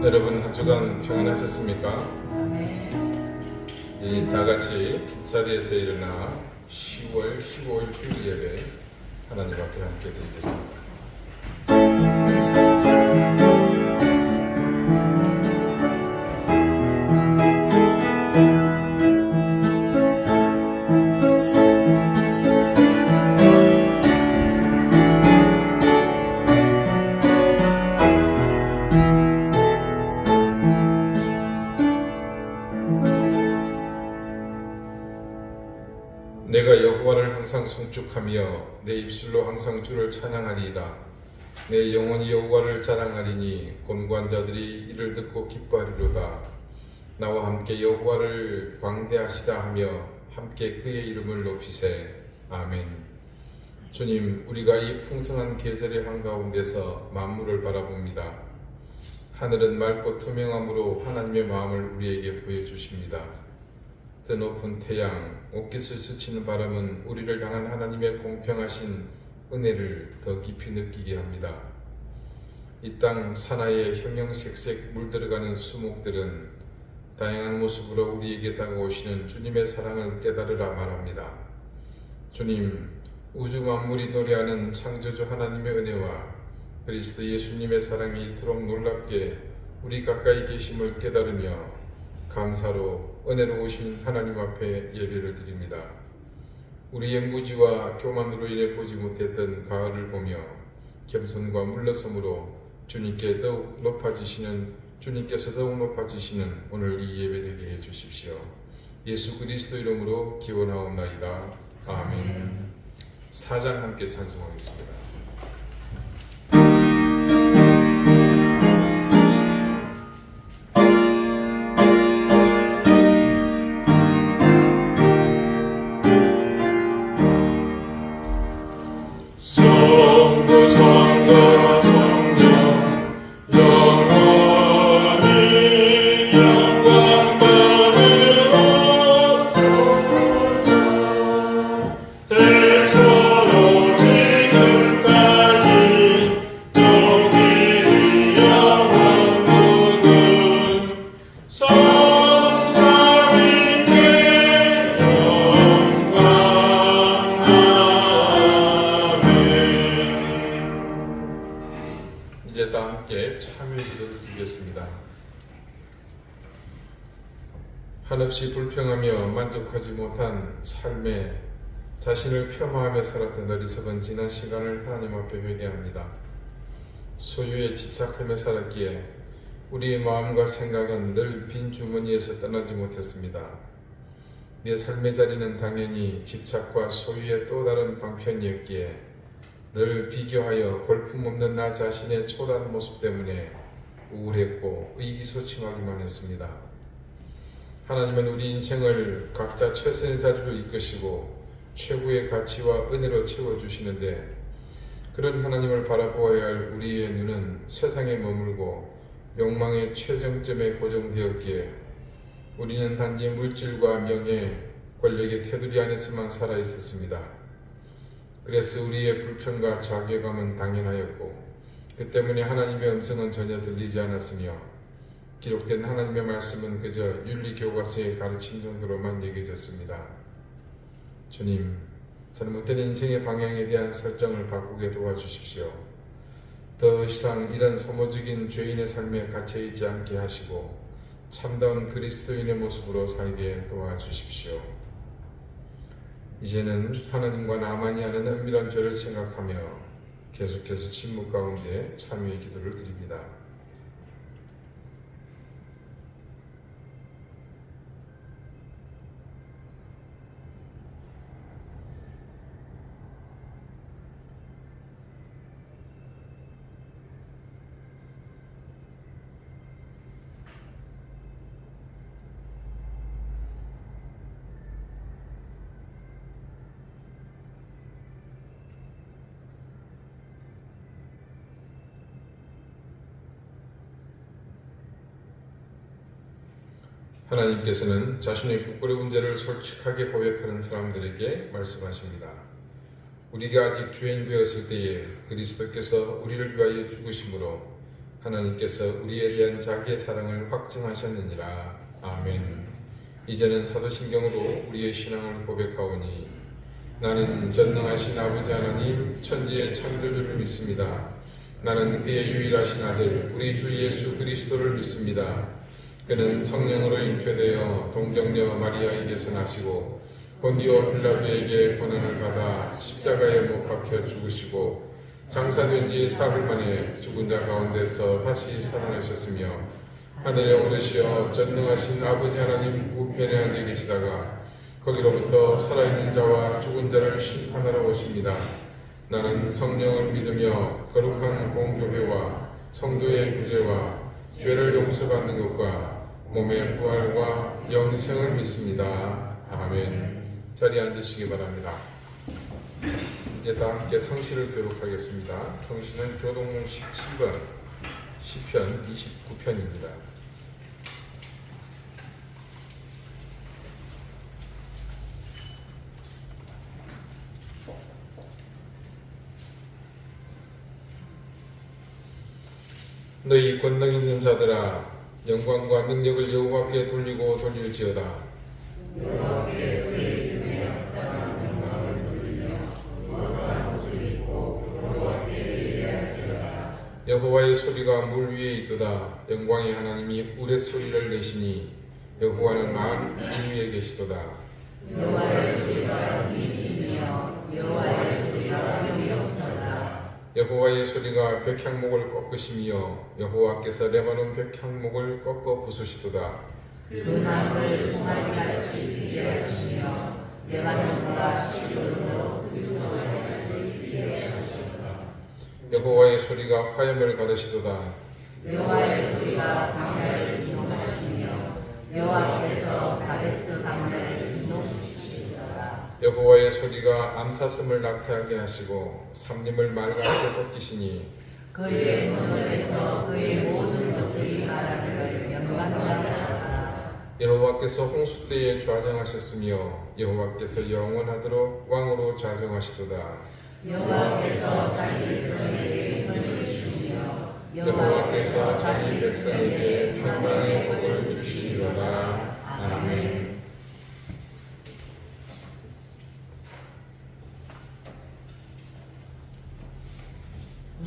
여러분 한 주간 평안하셨습니까? 네. 다 같이 자리에서 일어나 10월 15일 주일 예배 하나님 앞에 함께 드리겠습니다. 내가 여호와를 항상 송축하며 내 입술로 항상 주를 찬양하리이다. 내 영혼이 여호와를 자랑하리니 곤고한 자들이 이를 듣고 기뻐하리로다. 나와 함께 여호와를 광대하시다 하며 함께 그의 이름을 높이세. 아멘. 주님, 우리가 이 풍성한 계절의 한가운데서 만물을 바라봅니다. 하늘은 맑고 투명함으로 하나님의 마음을 우리에게 보여주십니다. 더 높은 태양, 옷깃을 스치는 바람은 우리를 향한 하나님의 공평하신 은혜를 더 깊이 느끼게 합니다. 이 땅 사나이에 형형색색 물들어가는 수목들은 다양한 모습으로 우리에게 다가오시는 주님의 사랑을 깨달으라 말합니다. 주님, 우주 만물이 노래하는 창조주 하나님의 은혜와 그리스도 예수님의 사랑이 이토록 놀랍게 우리 가까이 계심을 깨달으며 감사로 은혜로우신 하나님 앞에 예배를 드립니다. 우리의 무지와 교만으로 인해 보지 못했던 가을을 보며 겸손과 물러섬으로 주님께서 더욱 높아지시는 오늘 이 예배 되게 해주십시오. 예수 그리스도 이름으로 기원하옵나이다. 아멘. 4장 함께 찬송하겠습니다. 이제 다 함께 참여 기도를 드리겠습니다. 한없이 불평하며 만족하지 못한 삶에 자신을 폄하하며 살았던 어리석은 지난 시간을 하나님 앞에 회개합니다. 소유에 집착하며 살았기에 우리의 마음과 생각은 늘 빈 주머니에서 떠나지 못했습니다. 내 삶의 자리는 당연히 집착과 소유의 또 다른 방편이었기에 늘 비교하여 볼품없는 나 자신의 초라한 모습 때문에 우울했고 의기소침하기만 했습니다. 하나님은 우리 인생을 각자 최선의 자리로 이끄시고 최고의 가치와 은혜로 채워주시는데 그런 하나님을 바라보아야 할 우리의 눈은 세상에 머물고 욕망의 최정점에 고정되었기에 우리는 단지 물질과 명예, 권력의 테두리 안에서만 살아 있었습니다. 그래서 우리의 불평과 자괴감은 당연하였고 그 때문에 하나님의 음성은 전혀 들리지 않았으며 기록된 하나님의 말씀은 그저 윤리교과서의 가르침 정도로만 여겨졌습니다. 주님, 잘못된 인생의 방향에 대한 설정을 바꾸게 도와주십시오. 더 이상 이런 소모적인 죄인의 삶에 갇혀있지 않게 하시고 참다운 그리스도인의 모습으로 살게 도와주십시오. 이제는 하나님과 나만이 하는 은밀한 죄를 생각하며 계속해서 침묵 가운데 참여의 기도를 드립니다. 하나님께서는 자신의 부끄러운 죄를 솔직하게 고백하는 사람들에게 말씀하십니다. 우리가 아직 죄인 되었을 때에 그리스도께서 우리를 위하여 죽으심으로 하나님께서 우리에 대한 자기의 사랑을 확증하셨느니라. 아멘. 이제는 사도신경으로 우리의 신앙을 고백하오니 나는 전능하신 아버지 하나님 천지의 창조주를 믿습니다. 나는 그의 유일하신 아들 우리 주 예수 그리스도를 믿습니다. 그는 성령으로 잉태되어 동정녀 마리아에게서 나시고 본디오 빌라도에게 고난을 받아 십자가에 못 박혀 죽으시고 장사된 지 사흘 만에 죽은 자 가운데서 다시 살아나셨으며 하늘에 오르시어 전능하신 아버지 하나님 우편에 앉아 계시다가 거기로부터 살아있는 자와 죽은 자를 심판하러 오십니다. 나는 성령을 믿으며 거룩한 공교회와 성도의 구제와 죄를 용서받는 것과 몸의 부활과 영생을 믿습니다. 아멘. 자리에 앉으시기 바랍니다. 이제 다 함께 성시를 교독하겠습니다. 성시는 교독문 17번, 시편 29편입니다. 너희 권능 있는 자들아 영광과 능력을 여호와께 돌리고 돌릴지어다. 여호와께 그의 이름에 합당한 영광을 돌리며 무엇과 옷을 입고 여호와께 예배할지어다. 여호와의 소리가 물 위에 있도다. 영광의 하나님이 우레소리를 내시니 여호와는 만 위에 계시도다. 여호와의 소리가 미시며 여호와의 소리가 명령시도다. 여호와의 소리가 백향목을 꺾으시며 여호와께서 레바논 백향목을 꺾어 부수시도다. 그 나무를 송아지같이 비례하시며 레바논과 시돈으로 그 송아지같이 비례하시도다. 여호와의 소리가 화염을 가르시도다. 여호와의 소리가 광야를 진동하시며 여호와께서 가데스 광야를 진동시키시도다. 여호와의 소리가 암사슴을 낙태하게 하시고 삼림을 말같게 꺾이시니 그의 손에서 그의 모든 것들이 말하기를 영광하다. 여호와께서 홍수 때에 좌정하셨으며 여호와께서 영원하도록 왕으로 좌정하시도다. 여호와께서 자기 백성에게 힘을 주시며 여호와께서 자기 백성에게 평강의 복을 주시리로다. 아멘.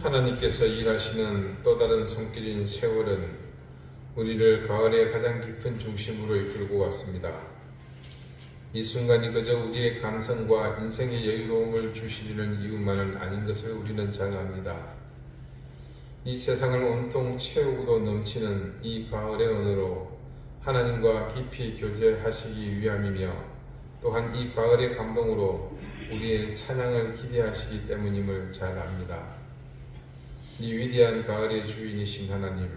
하나님께서 일하시는 또 다른 손길인 세월은 우리를 가을의 가장 깊은 중심으로 이끌고 왔습니다. 이 순간이 그저 우리의 감성과 인생의 여유로움을 주시려는 이유만은 아닌 것을 우리는 잘 압니다. 이 세상을 온통 채우고도 넘치는 이 가을의 언어로 하나님과 깊이 교제하시기 위함이며 또한 이 가을의 감동으로 우리의 찬양을 기대하시기 때문임을 잘 압니다. 이 위대한 가을의 주인이신 하나님,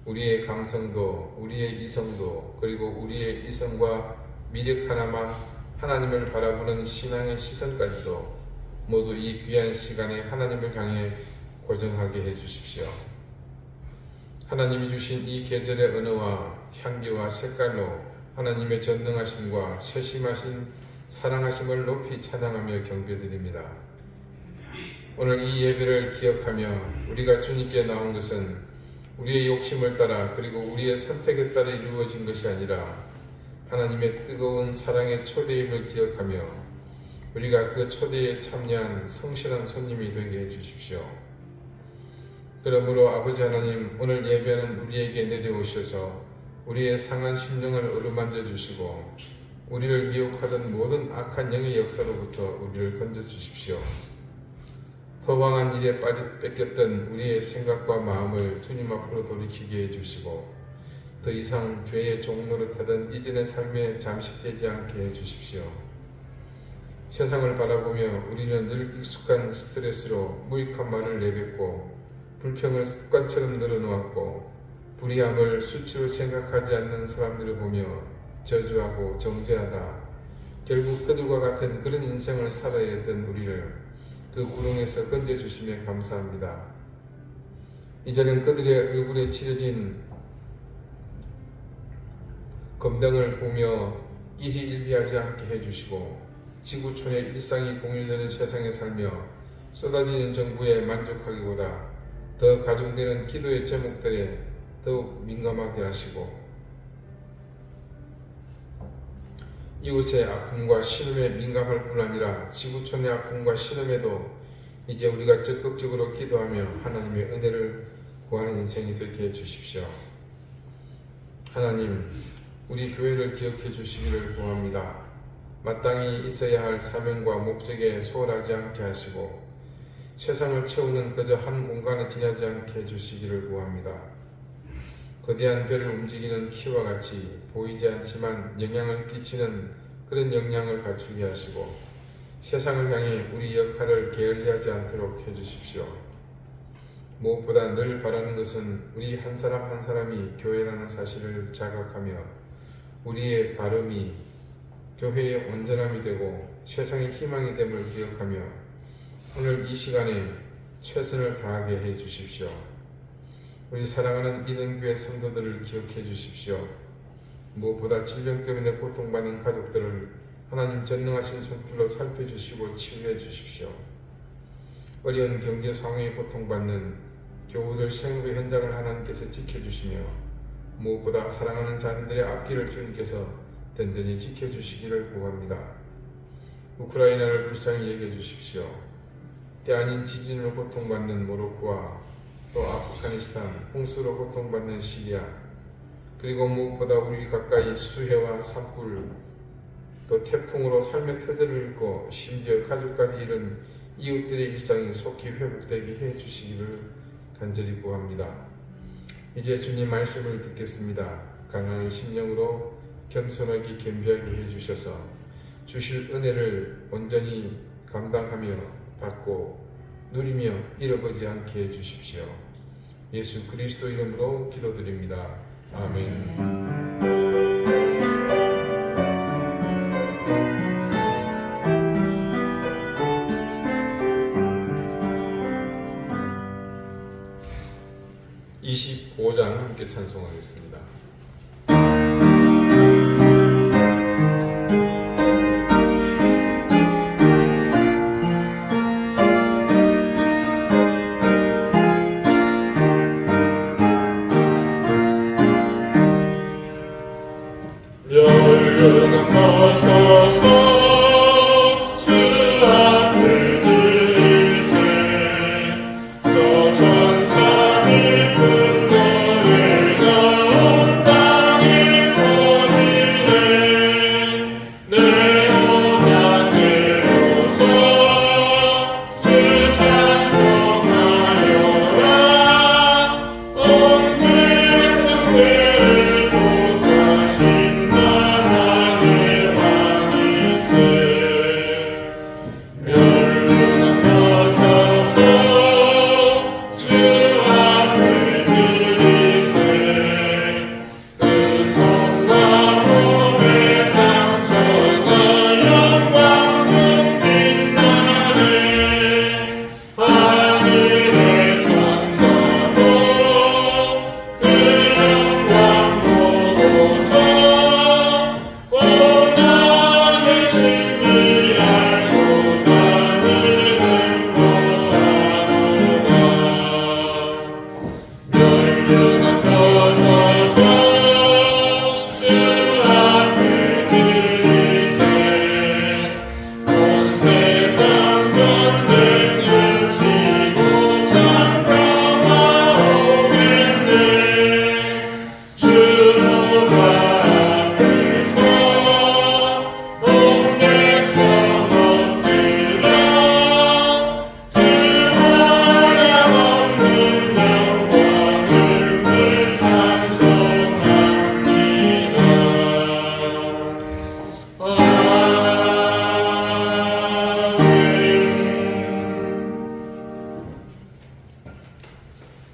우리의 감성도 우리의 이성도 그리고 우리의 이성과 미력 하나만 하나님을 바라보는 신앙의 시선까지도 모두 이 귀한 시간에 하나님을 향해 고정하게 해주십시오. 하나님이 주신 이 계절의 언어와 향기와 색깔로 하나님의 전능하심과 세심하신 사랑하심을 높이 찬양하며 경배드립니다. 오늘 이 예배를 기억하며 우리가 주님께 나온 것은 우리의 욕심을 따라 그리고 우리의 선택에 따라 이루어진 것이 아니라 하나님의 뜨거운 사랑의 초대임을 기억하며 우리가 그 초대에 참여한 성실한 손님이 되게 해주십시오. 그러므로 아버지 하나님, 오늘 예배는 우리에게 내려오셔서 우리의 상한 심령을 어루만져 주시고 우리를 미혹하던 모든 악한 영의 역사로부터 우리를 건져 주십시오. 허황한 일에 뺏겼던 우리의 생각과 마음을 주님 앞으로 돌이키게 해주시고 더 이상 죄의 종노릇하던 이전의 삶에 잠식되지 않게 해주십시오. 세상을 바라보며 우리는 늘 익숙한 스트레스로 무익한 말을 내뱉고 불평을 습관처럼 늘어놓았고 불의함을 수치로 생각하지 않는 사람들을 보며 저주하고 정죄하다 결국 그들과 같은 그런 인생을 살아야 했던 우리를 그 구렁에서 건져주시며 감사합니다. 이제는 그들의 얼굴에 칠해진 검당을 보며 일희일비하지 않게 해주시고 지구촌의 일상이 공유되는 세상에 살며 쏟아지는 정부에 만족하기보다 더 가중되는 기도의 제목들에 더욱 민감하게 하시고 이웃의 아픔과 신음에 민감할 뿐 아니라 지구촌의 아픔과 신음에도 이제 우리가 적극적으로 기도하며 하나님의 은혜를 구하는 인생이 되게 해주십시오. 하나님, 우리 교회를 기억해 주시기를 구합니다. 마땅히 있어야 할 사명과 목적에 소홀하지 않게 하시고 세상을 채우는 그저 한 공간에 지나지 않게 해주시기를 구합니다. 거대한 별을 움직이는 키와 같이 보이지 않지만 영향을 끼치는 그런 역량을 갖추게 하시고 세상을 향해 우리 역할을 게을리하지 않도록 해주십시오. 무엇보다 늘 바라는 것은 우리 한 사람 한 사람이 교회라는 사실을 자각하며 우리의 발음이 교회의 온전함이 되고 세상의 희망이 됨을 기억하며 오늘 이 시간에 최선을 다하게 해 주십시오. 우리 사랑하는 이든교회 성도들을 기억해 주십시오. 무엇보다 질병 때문에 고통받는 가족들을 하나님 전능하신 손길로 살펴주시고 치유해 주십시오. 어려운 경제 상황에 고통받는 교우들 생업의 현장을 하나님께서 지켜주시며 무엇보다 사랑하는 자녀들의 앞길을 주님께서 든든히 지켜주시기를 구합니다. 우크라이나를 불쌍히 여겨주십시오. 때 아닌 지진으로 고통받는 모로코와 또 아프가니스탄, 홍수로 고통받는 시리아, 그리고 무엇보다 우리 가까이 수해와 산불, 또 태풍으로 삶의 터전을 잃고 심지어 가족까지 잃은 이웃들의 일상이 속히 회복되게 해주시기를 간절히 구합니다. 이제 주님 말씀을 듣겠습니다. 가난한 심령으로 겸손하게 겸비하게 해주셔서 주실 은혜를 온전히 감당하며 받고 누리며 잃어버리지 않게 해주십시오. 예수 그리스도 이름으로 기도드립니다. 아멘. 25장 함께 찬송하겠습니다. 열려는 거셔서 주 앞을 들이세 저 전차 깊은 너희가 온 땅에 퍼지네 내 언약 내어서 주 찬송하여라 온 백성들을 속하신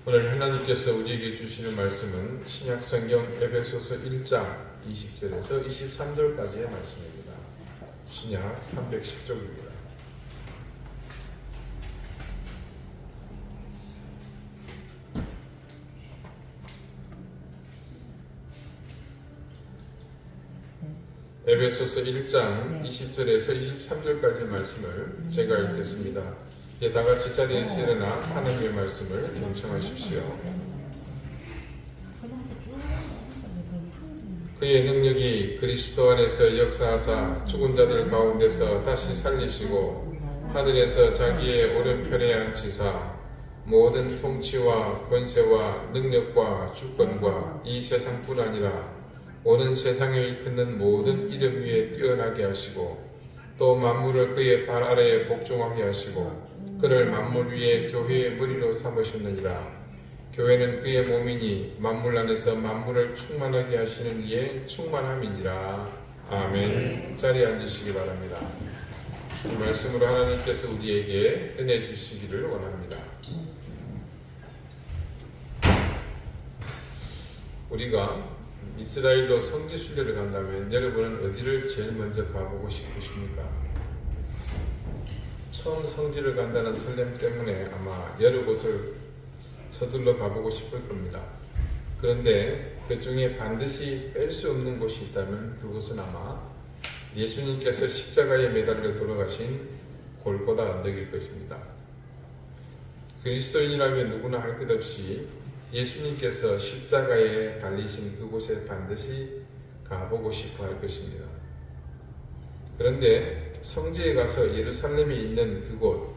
오늘 하나님께서 우리에게 주시는 말씀은 신약성경 에베소서 1장 20절에서 23절까지의 말씀입니다. 신약 310쪽입니다. 에베소서 1장 20절에서 23절까지의 말씀을 제가 읽겠습니다. 다 같이 자리에서 일어나 하나님의 말씀을 경청하십시오. 그의 능력이 그리스도 안에서 역사하사 죽은 자들 가운데서 다시 살리시고 하늘에서 자기의 오른편에 앉히사 모든 통치와 권세와 능력과 주권과 이 세상뿐 아니라 오는 세상을 일컫는 모든 이름 위에 뛰어나게 하시고 또 만물을 그의 발 아래에 복종하게 하시고 그를 만물 위에 교회의 머리로 삼으셨느니라. 교회는 그의 몸이니 만물 안에서 만물을 충만하게 하시는 이의 충만함이니라. 아멘. 자리에 앉으시기 바랍니다. 이 말씀으로 하나님께서 우리에게 은혜 주시기를 원합니다. 우리가 이스라엘로 성지 순례를 간다면 여러분은 어디를 제일 먼저 가보고 싶으십니까? 처음 성지를 간다는 설렘 때문에 아마 여러 곳을 서둘러 가보고 싶을 겁니다. 그런데 그 중에 반드시 뺄 수 없는 곳이 있다면 그곳은 아마 예수님께서 십자가에 매달려 돌아가신 골고다 언덕일 것입니다. 그리스도인이라면 누구나 할 것 없이 예수님께서 십자가에 달리신 그곳에 반드시 가보고 싶어 할 것입니다. 그런데 성지에 가서 예루살렘에 있는 그곳,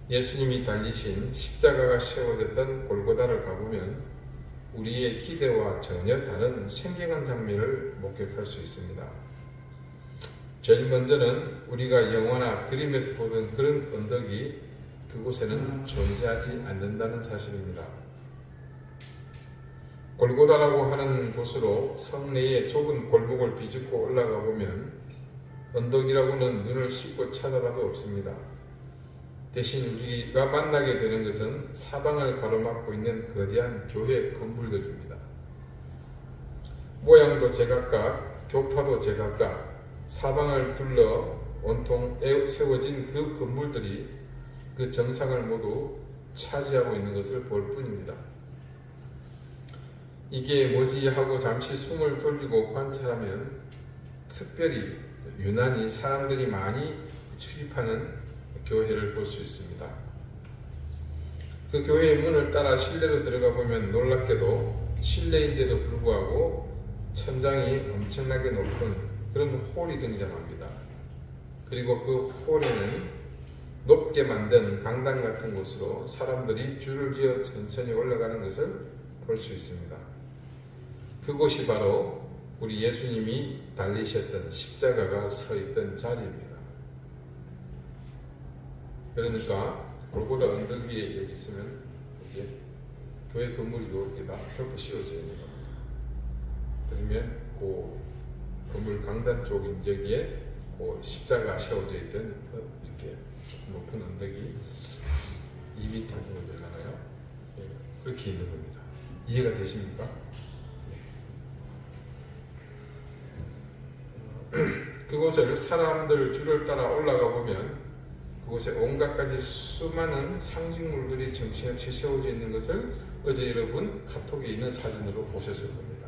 예수님이 달리신 십자가가 세워졌던 골고다를 가보면 우리의 기대와 전혀 다른 생경한 장면을 목격할 수 있습니다. 제일 먼저는 우리가 영화나 그림에서 보던 그런 언덕이 그곳에는 존재하지 않는다는 사실입니다. 골고다라고 하는 곳으로 성내의 좁은 골목을 비집고 올라가 보면 언덕이라고는 눈을 씻고 찾아봐도 없습니다. 대신 우리가 만나게 되는 것은 사방을 가로막고 있는 거대한 교회 건물들입니다. 모양도 제각각, 교파도 제각각, 사방을 둘러 온통 세워진 그 건물들이 그 정상을 모두 차지하고 있는 것을 볼 뿐입니다. 이게 뭐지 하고 잠시 숨을 돌리고 관찰하면 특별히 유난히 사람들이 많이 출입하는 교회를 볼 수 있습니다. 그 교회의 문을 따라 실내로 들어가 보면 놀랍게도 실내인데도 불구하고 천장이 엄청나게 높은 그런 홀이 등장합니다. 그리고 그 홀에는 높게 만든 강당 같은 곳으로 사람들이 줄을 지어 천천히 올라가는 것을 볼 수 있습니다. 그곳이 바로 우리 예수님이 달리셨던 십자가가 서 있던 자리입니다. 그러니까 골고다 언덕 위에 여기 있으면 이게 교회 건물이 이렇게 다 펴고 씌워져 있는 겁니다. 그러면 그 건물 강단 쪽 여기에 그 십자가 세워져 있던 이렇게 높은 언덕이 2m 정도 되잖아요. 그렇게 있는 겁니다. 이해가 되십니까? 그곳을 사람들 줄을 따라 올라가 보면 그곳에 온갖 가지 수많은 상징물들이 정신없이 세워져 있는 것을 어제 여러분 카톡에 있는 사진으로 보셨을 겁니다.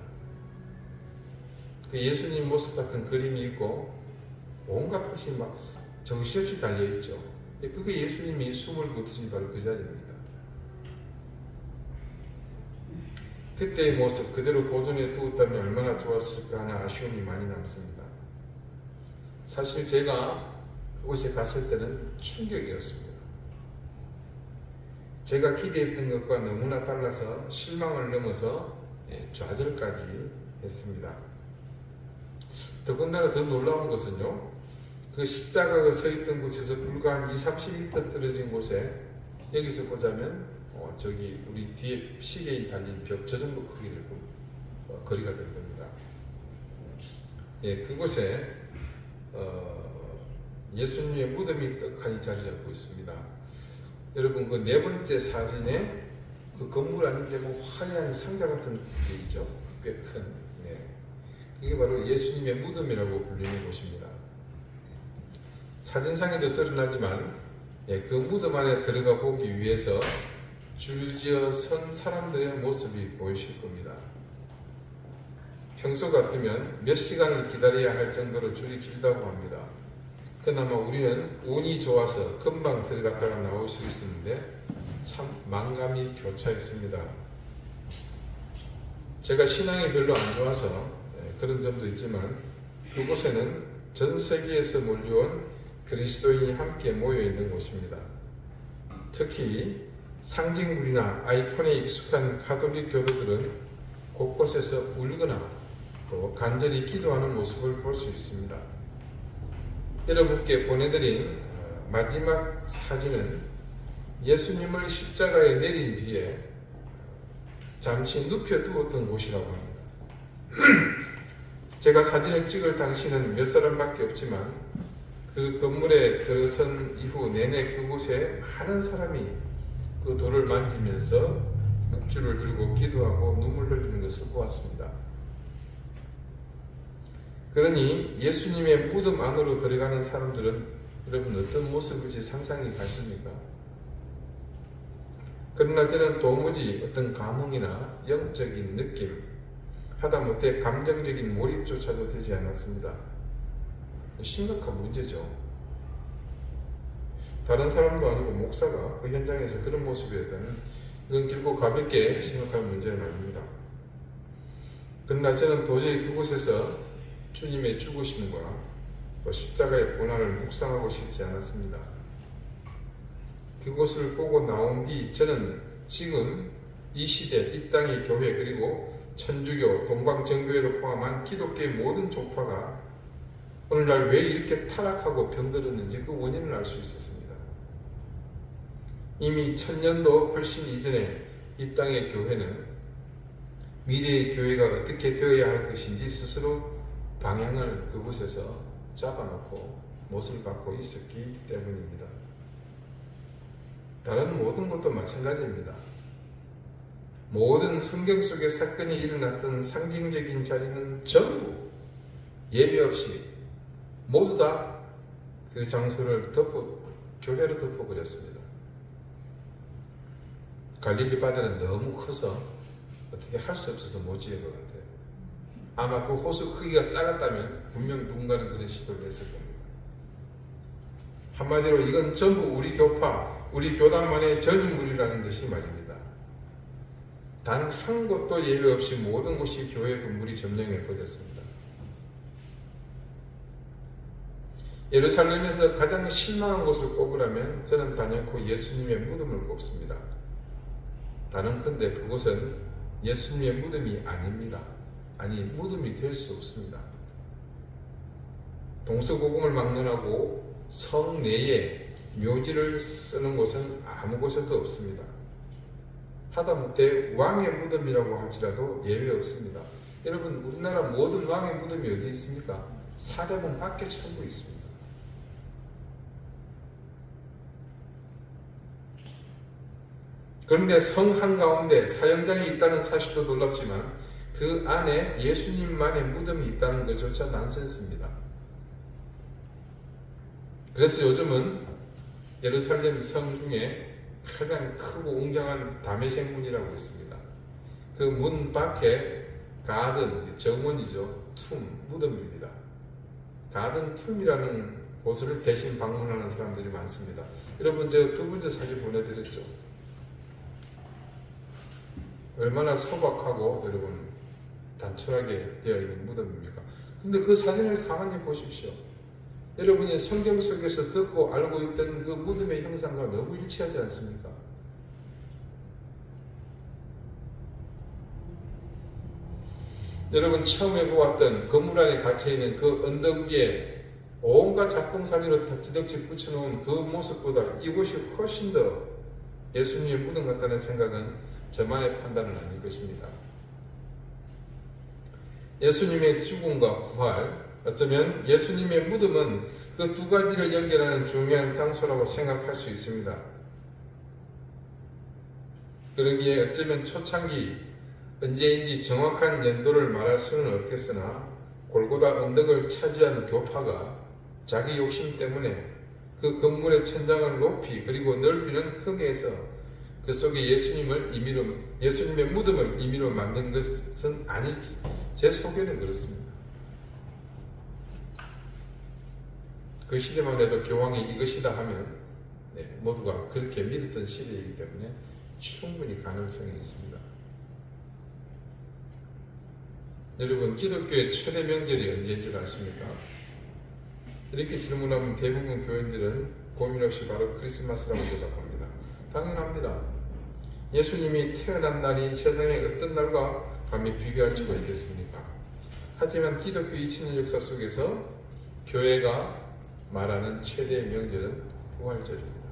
그 예수님 모습 같은 그림이 있고 온갖 것이 막 정신없이 달려있죠. 그게 예수님이 숨을 거두신 바로 그 자리입니다. 그때의 모습 그대로 보존해 두었다면 얼마나 좋았을까 하는 아쉬움이 많이 남습니다. 사실 제가 그곳에 갔을 때는 충격이었습니다. 제가 기대했던 것과 너무나 달라서 실망을 넘어서 좌절까지 했습니다. 더군다나 더 놀라운 것은요, 그 십자가가 서 있던 곳에서 불과 한 20-30m 떨어진 곳에 여기서 보자면 저기 우리 뒤에 시계인 달린 벽 저 정도 크기를 거리가 될 겁니다. 그곳에 예수님의 무덤이 떡하니 자리 잡고 있습니다. 여러분 그 네 번째 사진에 그 건물 아닌데 뭐 화려한 상자 같은 게 있죠. 꽤 큰. 그게 바로 예수님의 무덤이라고 불리는 곳입니다. 사진상에도 드러나지만 그 무덤 안에 들어가 보기 위해서 줄지어 선 사람들의 모습이 보이실 겁니다. 평소 같으면 몇 시간을 기다려야 할 정도로 줄이 길다고 합니다. 그나마 우리는 운이 좋아서 금방 들어갔다가 나올 수 있었는데 참 만감이 교차했습니다. 제가 신앙이 별로 안 좋아서 그런 점도 있지만 그곳에는 전 세계에서 몰려온 그리스도인이 함께 모여 있는 곳입니다. 특히 상징물이나 아이콘에 익숙한 가톨릭 교도들은 곳곳에서 울거나 또 간절히 기도하는 모습을 볼 수 있습니다. 여러분께 보내드린 마지막 사진은 예수님을 십자가에 내린 뒤에 잠시 눕혀두었던 곳이라고 합니다. 제가 사진을 찍을 당시는 몇 사람밖에 없지만 그 건물에 들어선 이후 내내 그곳에 많은 사람이 그 돌을 만지면서 묵주를 들고 기도하고 눈물 흘리는 것을 보았습니다. 그러니 예수님의 무덤 안으로 들어가는 사람들은 여러분 어떤 모습일지 상상이 가십니까? 그러나 저는 도무지 어떤 감흥이나 영적인 느낌, 하다못해 감정적인 몰입조차도 되지 않았습니다. 심각한 문제죠. 다른 사람도 아니고 목사가 그 현장에서 그런 모습이었다면 이건 길고 가볍게 생각할 문제는 아닙니다. 그러나 저는 도저히 그곳에서 주님의 죽으심과 십자가의 고난을 묵상하고 싶지 않았습니다. 그곳을 보고 나온 뒤 저는 지금 이 시대, 이 땅의 교회 그리고 천주교, 동방정교회를 포함한 기독교의 모든 종파가 오늘날 왜 이렇게 타락하고 병들었는지 그 원인을 알 수 있었습니다. 이미 1000년도 훨씬 이전에 이 땅의 교회는 미래의 교회가 어떻게 되어야 할 것인지 스스로 방향을 그곳에서 잡아놓고 못을 받고 있었기 때문입니다. 다른 모든 것도 마찬가지입니다. 모든 성경 속의 사건이 일어났던 상징적인 자리는 전부 예배 없이 모두 다 그 장소를 교회로 덮어버렸습니다. 갈릴리 바다는 너무 커서 어떻게 할 수 없어서 못 지은 것 같아요. 아마 그 호수 크기가 작았다면 분명 누군가는 그런 시도를 했을 겁니다. 한마디로 이건 전부 우리 교파, 우리 교단만의 전유물이라는 듯이 말입니다. 단 한 곳도 예외 없이 모든 곳이 교회 건물이 점령해 버렸습니다. 예루살렘에서 가장 실망한 곳을 꼽으라면 저는 단연코 예수님의 무덤을 꼽습니다. 다른컨대 그곳은 예수님의 무덤이 아닙니다. 아니, 무덤이 될 수 없습니다. 동서고금을 막론하고 성 내에 묘지를 쓰는 곳은 아무 곳에도 없습니다. 하다못해 왕의 무덤이라고 할지라도 예외 없습니다. 여러분, 우리나라 모든 왕의 무덤이 어디 있습니까? 사대문 밖에 전부 있습니다. 그런데 성 한가운데 사형장이 있다는 사실도 놀랍지만 그 안에 예수님만의 무덤이 있다는 것조차 난센스입니다. 그래서 요즘은 예루살렘 성 중에 가장 크고 웅장한 다메섹 문이라고 있습니다. 그 문 밖에 가든, 정원이죠. 툼, 무덤입니다. 가든 툼이라는 곳을 대신 방문하는 사람들이 많습니다. 여러분, 제가 두 번째 사진 보내드렸죠. 얼마나 소박하고 여러분 단촐하게 되어 있는 무덤입니까? 근데 그 사진을 가만히 보십시오. 여러분이 성경 속에서 듣고 알고 있던 그 무덤의 형상과 너무 일치하지 않습니까? 여러분 처음에 보았던 건물 안에 갇혀있는 그 언덕 위에 온갖 작동사리로 덕지덕지 붙여놓은 그 모습보다 이곳이 훨씬 더 예수님의 무덤 같다는 생각은 저만의 판단은 아닐 것입니다. 예수님의 죽음과 부활, 어쩌면 예수님의 무덤은 그 두 가지를 연결하는 중요한 장소라고 생각할 수 있습니다. 그러기에 어쩌면 초창기 언제인지 정확한 연도를 말할 수는 없겠으나 골고다 언덕을 차지한 교파가 자기 욕심 때문에 그 건물의 천장을 높이 그리고 넓이는 크게 해서 그 속에 예수님의 무덤을 임의로 만든 것은 아니지. 제 소견은 그렇습니다. 그 시대만 해도 교황이 이것이다 하면 모두가 그렇게 믿었던 시대이기 때문에 충분히 가능성이 있습니다. 여러분, 기독교의 최대 명절이 언제인 줄 아십니까? 이렇게 질문하면 대부분 교인들은 고민 없이 바로 크리스마스라고 대답합니다. 당연합니다. 예수님이 태어난 날이 세상의 어떤 날과 감히 비교할 수가 있겠습니까? 하지만 기독교 2000년 역사 속에서 교회가 말하는 최대 명절은 부활절입니다.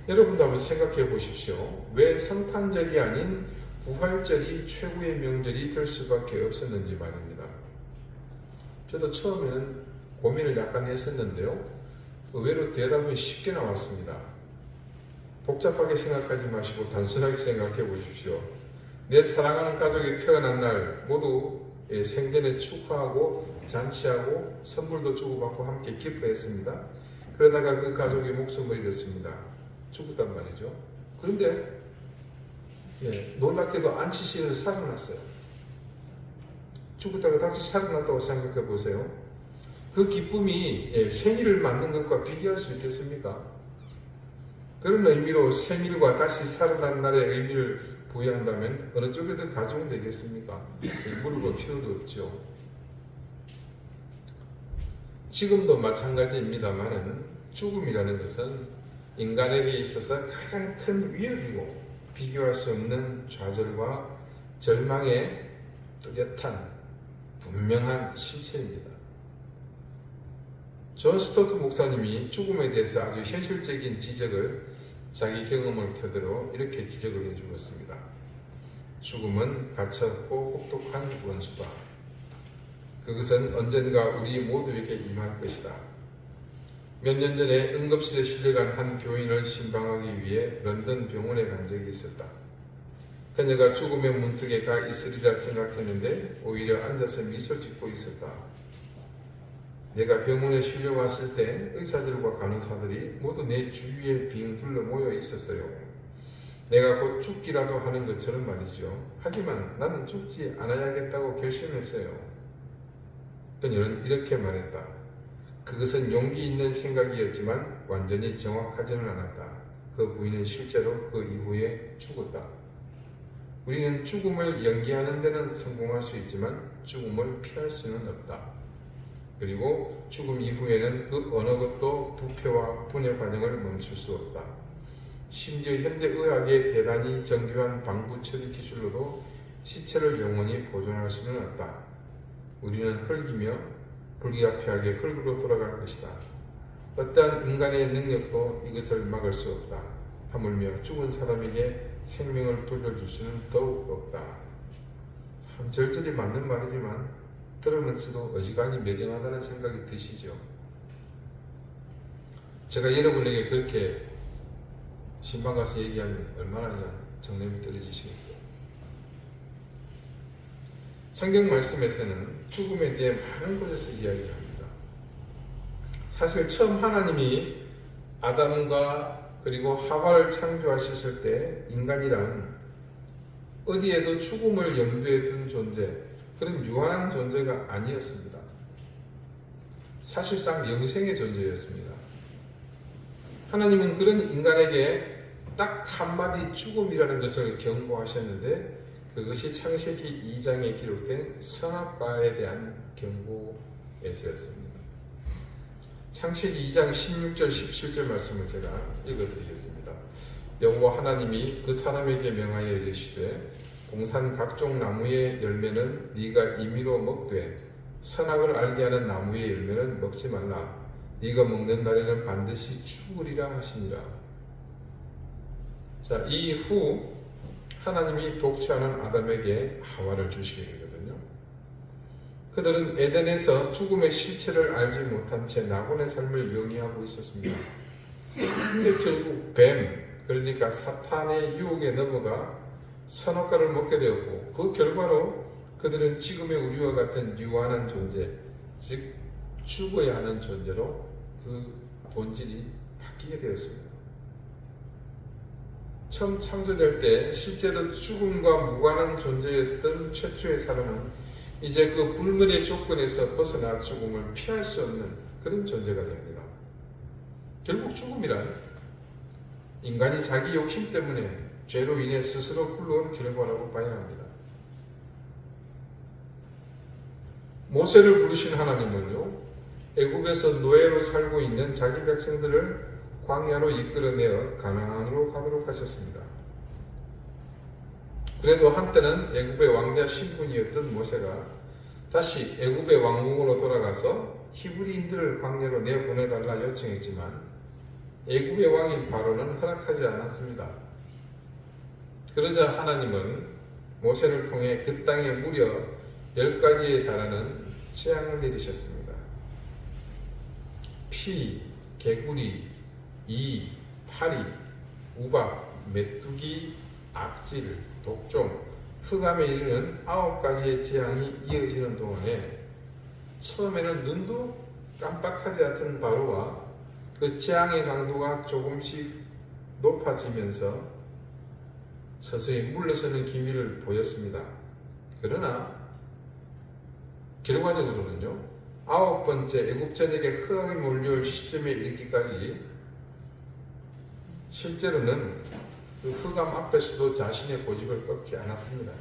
여러분도 한번 생각해 보십시오. 왜 성탄절이 아닌 부활절이 최고의 명절이 될 수밖에 없었는지 말입니다. 저도 처음에는 고민을 약간 했었는데요. 의외로 대답이 쉽게 나왔습니다. 복잡하게 생각하지 마시고 단순하게 생각해 보십시오. 내 사랑하는 가족이 태어난 날 모두 생전에 축하하고 잔치하고 선물도 주고받고 함께 기뻐했습니다. 그러다가 그 가족이 목숨을 잃었습니다. 죽었단 말이죠. 그런데 놀랍게도 안치실에서 살아났어요. 죽었다가 다시 살아났다고 생각해 보세요. 그 기쁨이 생일을 맞는 것과 비교할 수 있겠습니까? 그런 의미로 생일과 다시 살아난 날의 의미를 부여한다면 어느 쪽에 더 가져오면 되겠습니까? 물어볼 필요도 없죠. 지금도 마찬가지입니다만은 죽음이라는 것은 인간에게 있어서 가장 큰 위협이고 비교할 수 없는 좌절과 절망의 뚜렷한 분명한 실체입니다. 존 스토트 목사님이 죽음에 대해서 아주 현실적인 지적을 자기 경험을 토대로 이렇게 지적을 해주었습니다. 죽음은 가차없고 혹독한 원수다. 그것은 언젠가 우리 모두에게 임할 것이다. 몇 년 전에 응급실에 실려간 한 교인을 신방하기 위해 런던 병원에 간 적이 있었다. 그녀가 죽음의 문턱에 가 있으리라 생각했는데 오히려 앉아서 미소 짓고 있었다. 내가 병원에 실려왔을 때 의사들과 간호사들이 모두 내 주위에 빙 둘러 모여 있었어요. 내가 곧 죽기라도 하는 것처럼 말이죠. 하지만 나는 죽지 않아야겠다고 결심했어요. 그녀는 이렇게 말했다. 그것은 용기 있는 생각이었지만 완전히 정확하지는 않았다. 그 부인은 실제로 그 이후에 죽었다. 우리는 죽음을 연기하는 데는 성공할 수 있지만 죽음을 피할 수는 없다. 그리고 죽음 이후에는 그 어느 것도 부패와 분해 과정을 멈출 수 없다. 심지어 현대 의학의 대단히 정교한 방부 처리 기술로도 시체를 영원히 보존할 수는 없다. 우리는 흙이며 불가피하게 흙으로 돌아갈 것이다. 어떠한 인간의 능력도 이것을 막을 수 없다. 하물며 죽은 사람에게 생명을 돌려줄 수는 더욱 없다. 참 절절히 맞는 말이지만 들으면서도 어지간히 매정하다는 생각이 드시죠. 제가 여러분에게 그렇게 신방 가서 얘기하면 얼마나 그냥 정념이 떨어지시겠어요. 성경 말씀에서는 죽음에 대해 많은 곳에서 이야기합니다. 사실 처음 하나님이 아담과 그리고 하와를 창조하셨을 때 인간이란 어디에도 죽음을 염두에 둔 존재, 그런 유한한 존재가 아니었습니다. 사실상 영생의 존재였습니다. 하나님은 그런 인간에게 딱 한마디 죽음이라는 것을 경고하셨는데 그것이 창세기 2장에 기록된 선악과에 대한 경고에서였습니다. 창세기 2장 16절 17절 말씀을 제가 읽어드리겠습니다. 여호와 하나님이 그 사람에게 명하여 이르시되 동산 각종 나무의 열매는 네가 임의로 먹되 선악을 알게 하는 나무의 열매는 먹지 말라. 네가 먹는 날에는 반드시 죽으리라 하시니라. 자, 이후 하나님이 독취하는 아담에게 하와를 주시게 되거든요. 그들은 에덴에서 죽음의 실체를 알지 못한 채 낙원의 삶을 영위하고 있었습니다. 근데 결국 뱀, 그러니까 사탄의 유혹에 넘어가 선악과를 먹게 되었고 그 결과로 그들은 지금의 우리와 같은 유한한 존재, 즉 죽어야 하는 존재로 그 본질이 바뀌게 되었습니다. 처음 창조될 때 실제로 죽음과 무관한 존재였던 최초의 사람은 이제 그 불멸의 조건에서 벗어나 죽음을 피할 수 없는 그런 존재가 됩니다. 결국 죽음이란 인간이 자기 욕심 때문에 죄로 인해 스스로 불러온 결과라고 봐야 합니다. 모세를 부르신 하나님은요, 애굽에서 노예로 살고 있는 자기 백성들을 광야로 이끌어내어 가나안으로 가도록 하셨습니다. 그래도 한때는 애굽의 왕자 신분이었던 모세가 다시 애굽의 왕궁으로 돌아가서 히브리인들을 광야로 내보내달라 요청했지만 애굽의 왕인 바로는 허락하지 않았습니다. 그러자 하나님은 모세를 통해 그 땅에 무려 10가지에 달하는 재앙을 내리셨습니다. 피, 개구리, 이, 파리, 우박, 메뚜기, 악질, 독종, 흑암에 이르는 9가지의 재앙이 이어지는 동안에 처음에는 눈도 깜빡하지 않던 바로와 그 재앙의 강도가 조금씩 높아지면서 서서히 물러서는 기미를 보였습니다. 그러나 결과적으로는요, 9번째 애굽 전역에 흑암이 몰려올 시점에 이르기까지 실제로는 그 흑암 앞에서도 자신의 고집을 꺾지 않았습니다.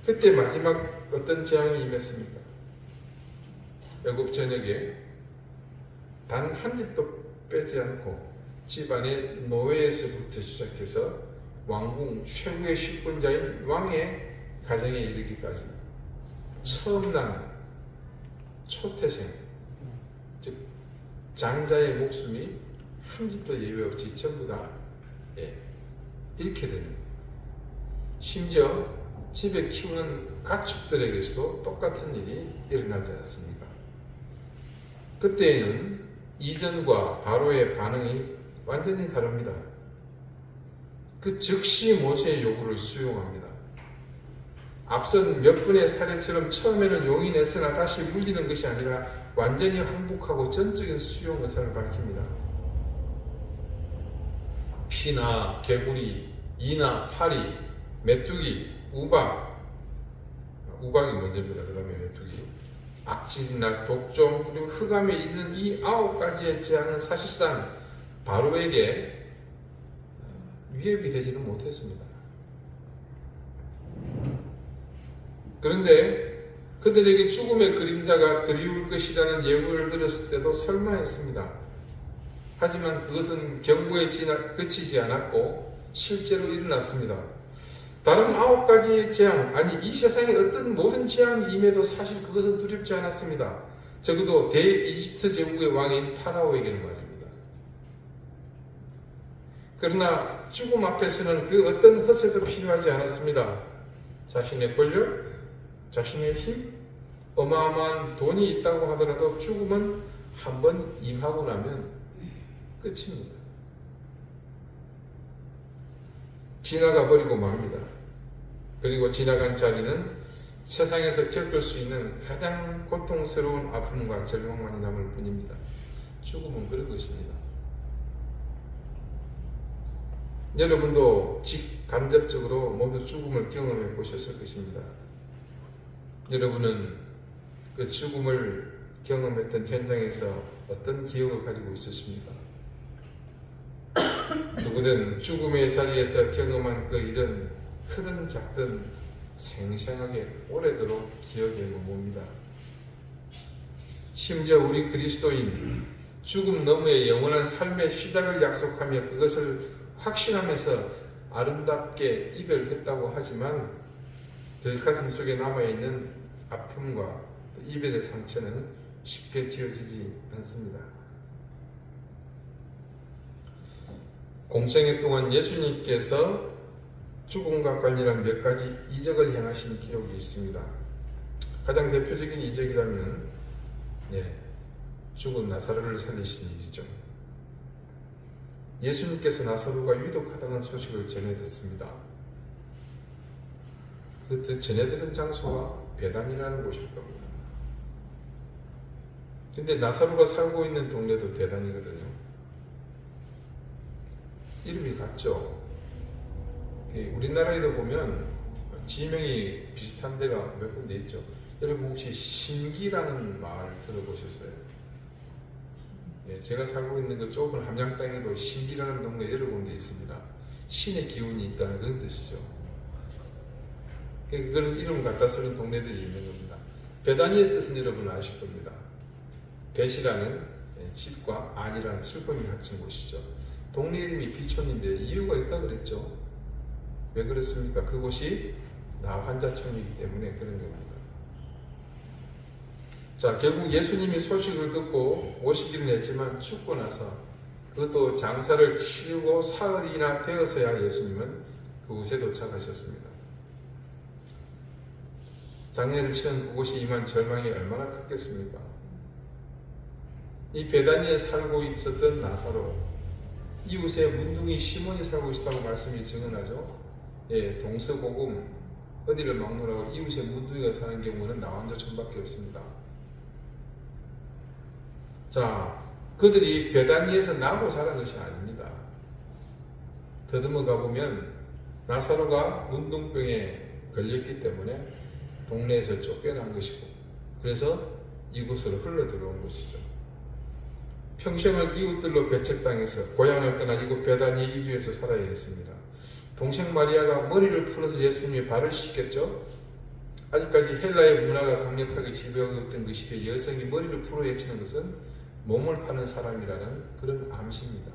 그때 마지막 어떤 재앙이 임했습니까? 애굽 전역에 단 한 집도 빼지 않고 집안의 노예에서부터 시작해서 왕궁 최고의 식군자인 왕의 가정에 이르기까지 처음 난 초태생, 즉 장자의 목숨이 한 집도 예외 없이 전부 다 잃게 되는, 심지어 집에 키우는 가축들에게서도 똑같은 일이 일어나지 않았습니까? 그때에는 이전과 바로의 반응이 완전히 다릅니다. 그 즉시 모세의 요구를 수용합니다. 앞선 몇 분의 사례처럼 처음에는 용인했으나 다시 물리는 것이 아니라 완전히 항복하고 전적인 수용 의사를 밝힙니다. 피나 개구리, 이나 파리, 메뚜기, 우박이 먼저입니다. 그 다음에 메뚜기, 악질이나 독종, 그리고 흑암에 있는 이 9가지의 재앙은 사실상 바로에게 위협이 되지는 못했습니다. 그런데 그들에게 죽음의 그림자가 드리울 것이라는 예고를 들었을 때도 설마했습니다. 하지만 그것은 경고에 그치지 않았고 실제로 일어났습니다. 다른 9가지의 재앙, 아니 이 세상의 어떤 모든 재앙이 임해도 사실 그것은 두렵지 않았습니다. 적어도 대이집트 제국의 왕인 파라오에게는 말입니다. 그러나 죽음 앞에서는 그 어떤 허세도 필요하지 않았습니다. 자신의 권력, 자신의 힘, 어마어마한 돈이 있다고 하더라도 죽음은 한번 임하고 나면 끝입니다. 지나가 버리고 맙니다. 그리고 지나간 자리는 세상에서 겪을 수 있는 가장 고통스러운 아픔과 절망만이 남을 뿐입니다. 죽음은 그런 것입니다. 여러분도 직간접적으로 모두 죽음을 경험해 보셨을 것입니다. 여러분은 그 죽음을 경험했던 현장에서 어떤 기억을 가지고 있으십니까? 누구든 죽음의 자리에서 경험한 그 일은 크든 작든 생생하게 오래도록 기억에 머뭅니다. 심지어 우리 그리스도인 죽음 너머의 영원한 삶의 시작을 약속하며 그것을 확신하면서 아름답게 이별했다고 하지만 그 가슴 속에 남아있는 아픔과 이별의 상처는 쉽게 지워지지 않습니다. 공생애 동안 예수님께서 죽음과 관련한 몇 가지 이적을 행하신 기록이 있습니다. 가장 대표적인 이적이라면 죽은 나사로를 살리신 일이죠. 예수님께서 나사로가 위독하다는 소식을 전해 듣습니다. 그 전해 들은 장소가 베단이라는 곳일 겁니다. 근데 나사로가 살고 있는 동네도 베단이거든요. 이름이 같죠. 우리나라에도 보면 지명이 비슷한 데가 몇 군데 있죠. 여러분 혹시 신기라는 마을 들어보셨어요? 예, 제가 살고 있는 그 좁은 함양 땅에도 신기라는 동네 여러 군데 있습니다. 신의 기운이 있다는 그런 뜻이죠. 그걸 이름 갖다 쓰는 동네들이 있는 겁니다. 베다니의 뜻은 여러분 아실 겁니다. 벳이라는 집과 안이라는 슬픔이 합친 곳이죠. 동네 이름이 비촌인데 이유가 있다 그랬죠. 왜 그렇습니까? 그곳이 나환자촌이기 때문에 그런 겁니다. 자, 결국 예수님이 소식을 듣고 오시기는 했지만 죽고 나서 그것도 장사를 치르고 사흘이나 되어서야 예수님은 그곳에 도착하셨습니다. 장례를 치른 그곳이 임한 절망이 얼마나 컸겠습니까? 이 베다니에 살고 있었던 나사로, 이웃에 문둥이 시몬이 살고 있다고 말씀이 증언하죠. 예, 동서고금 어디를 막노라고 이웃에 문둥이가 사는 경우는 나환자촌밖에 없습니다. 자, 그들이 베다니에서 나고 자란 것이 아닙니다. 더듬어 가보면 나사로가 문둥병에 걸렸기 때문에 동네에서 쫓겨난 것이고, 그래서 이곳으로 흘러 들어온 것이죠. 평생을 이웃들로 배척당해서 고향을 떠나 이곳 베다니에 이주해서 살아야 했습니다. 동생 마리아가 머리를 풀어서 예수님의 발을 씻겼죠. 아직까지 헬라의 문화가 강력하게 지배하고 있던 그 시대 여성이 머리를 풀어 헤치는 것은 몸을 파는 사람이라는 그런 암시입니다.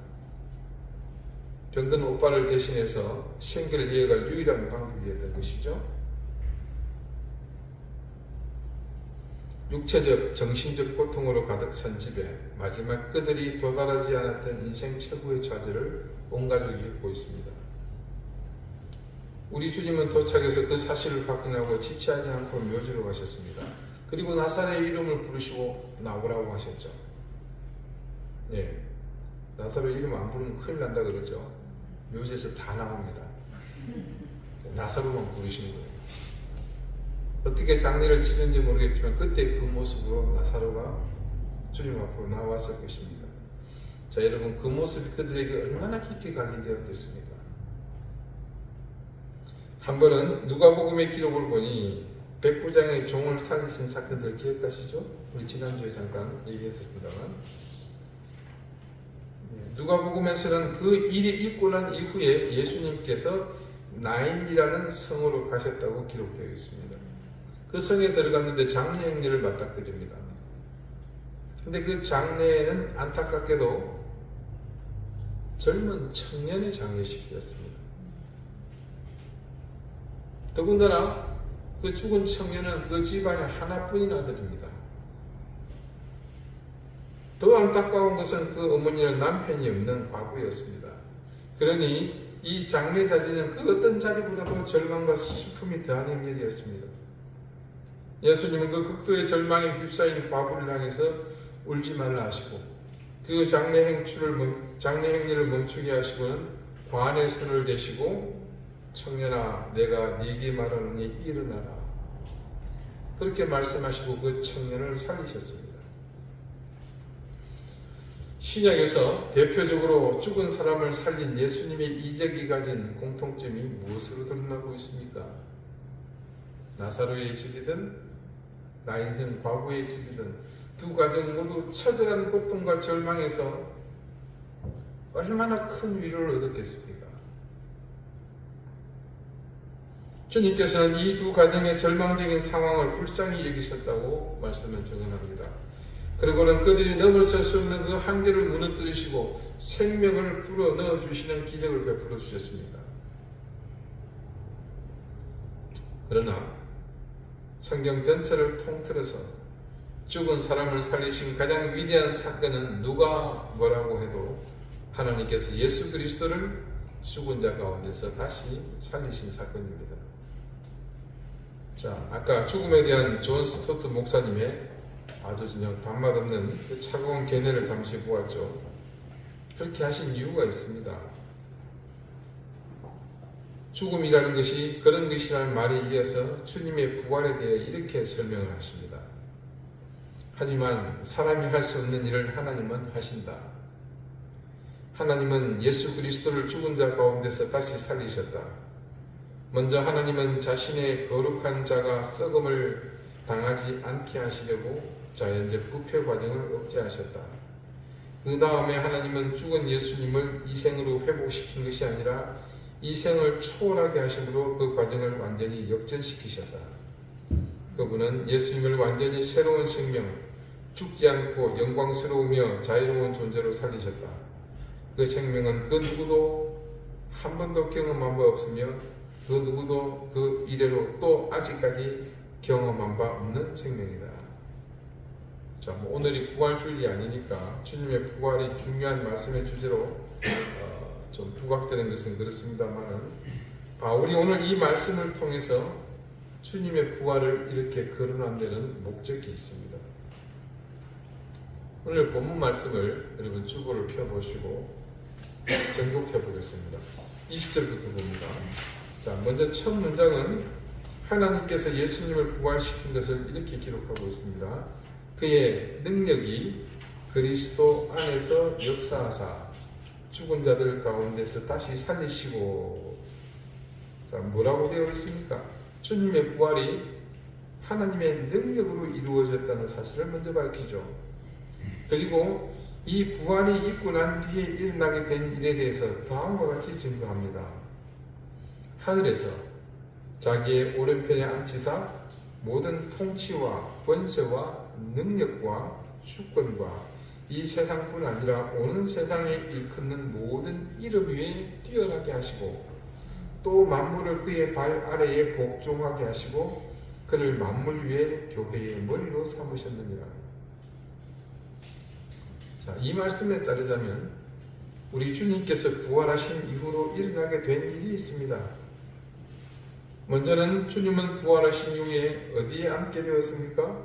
병든 오빠를 대신해서 생계를 이어갈 유일한 방법이었던 것이죠. 육체적, 정신적 고통으로 가득 찬 집에 마지막 그들이 도달하지 않았던 인생 최고의 좌절을 온 가족이 겪고 있습니다. 우리 주님은 도착해서 그 사실을 확인하고 지체하지 않고 묘지로 가셨습니다. 그리고 나사로의 이름을 부르시고 나오라고 하셨죠. 예, 나사로 이름 안 부르면 큰일 난다 그러죠. 묘지에서 다 나옵니다. 나사로만 부르시는 거예요. 어떻게 장례를 치는지 모르겠지만 그때 그 모습으로 나사로가 주님 앞으로 나왔을 것입니다. 자, 여러분, 그 모습이 그들에게 얼마나 깊이 각인되었겠습니까? 한 번은 누가복음의 기록을 보니 백부장의 종을 살리신 사건들 기억하시죠? 우리 지난주에 잠깐 얘기했었습니다만, 누가복음에서는 그 일이 있고 난 이후에 예수님께서 나인이라는 성으로 가셨다고 기록되어 있습니다. 그 성에 들어갔는데 장례 행례를 맞닥뜨립니다. 근데 그 장례에는 안타깝게도 젊은 청년의 장례식이었습니다. 더군다나 그 죽은 청년은 그 집안의 하나뿐인 아들입니다. 더 안타까운 것은 그 어머니는 남편이 없는 과부였습니다. 그러니 이 장례 자리는 그 어떤 자리보다도 절망과 슬픔이 더한 행렬이었습니다. 예수님은 그 극도의 절망에 휩싸인 과부를 향해서 울지 말라 하시고, 그 장례 행렬을 멈추게 하시고는 관에 손을 대시고, 청년아, 내가 네게 말하노니 일어나라, 그렇게 말씀하시고 그 청년을 살리셨습니다. 신약에서 대표적으로 죽은 사람을 살린 예수님의 이적이 가진 공통점이 무엇으로 드러나고 있습니까? 나사로의 집이든 나인성 과부의 집이든 두 가정 모두 처절한 고통과 절망에서 얼마나 큰 위로를 얻었겠습니까? 주님께서는 이 두 가정의 절망적인 상황을 불쌍히 여기셨다고 말씀을 증언합니다. 그리고는 그들이 넘어설 수 없는 그 한계를 무너뜨리시고 생명을 불어 넣어주시는 기적을 베풀어 주셨습니다. 그러나 성경 전체를 통틀어서 죽은 사람을 살리신 가장 위대한 사건은 누가 뭐라고 해도 하나님께서 예수 그리스도를 죽은 자 가운데서 다시 살리신 사건입니다. 자, 아까 죽음에 대한 존 스토트 목사님의 아주 그냥 밥맛 없는 그 차가운 견해를 잠시 보았죠. 그렇게 하신 이유가 있습니다. 죽음이라는 것이 그런 것이라는 말에 이어서 주님의 부활에 대해 이렇게 설명을 하십니다. 하지만 사람이 할 수 없는 일을 하나님은 하신다. 하나님은 예수 그리스도를 죽은 자 가운데서 다시 살리셨다. 먼저 하나님은 자신의 거룩한 자가 썩음을 당하지 않게 하시려고 자연적 부패 과정을 억제하셨다. 그 다음에 하나님은 죽은 예수님을 이 생으로 회복시킨 것이 아니라 이 생을 초월하게 하심으로 그 과정을 완전히 역전시키셨다. 그분은 예수님을 완전히 새로운 생명, 죽지 않고 영광스러우며 자유로운 존재로 살리셨다. 그 생명은 그 누구도 한 번도 경험한 바 없으며 그 누구도 그 이래로 또 아직까지 경험한 바 없는 생명이다. 자, 오늘이 부활주일이 아니니까 주님의 부활이 중요한 말씀의 주제로 좀 부각되는 것은 그렇습니다만은 바울이 오늘 이 말씀을 통해서 주님의 부활을 이렇게 거론한 데는 목적이 있습니다. 오늘 본문 말씀을 여러분 주보를 펴보시고 정독해 보겠습니다. 20절부터 봅니다. 자, 먼저 첫 문장은 하나님께서 예수님을 부활시킨 것을 이렇게 기록하고 있습니다. 그의 능력이 그리스도 안에서 역사하사 죽은 자들 가운데서 다시 살리시고. 자, 뭐라고 되어 있습니까? 주님의 부활이 하나님의 능력으로 이루어졌다는 사실을 먼저 밝히죠. 그리고 이 부활이 있고 난 뒤에 일어나게 된 일에 대해서 다음과 같이 증거합니다. 하늘에서 자기의 오른편에 앉히사 모든 통치와 권세와 능력과 주권과 이 세상뿐 아니라 오는 세상에 일컫는 모든 이름 위에 뛰어나게 하시고 또 만물을 그의 발 아래에 복종하게 하시고 그를 만물 위에 교회의 머리로 삼으셨느니라. 자, 이 말씀에 따르자면 우리 주님께서 부활하신 이후로 일어나게 된 일이 있습니다. 먼저는 주님은 부활하신 이후에 어디에 앉게 되었습니까?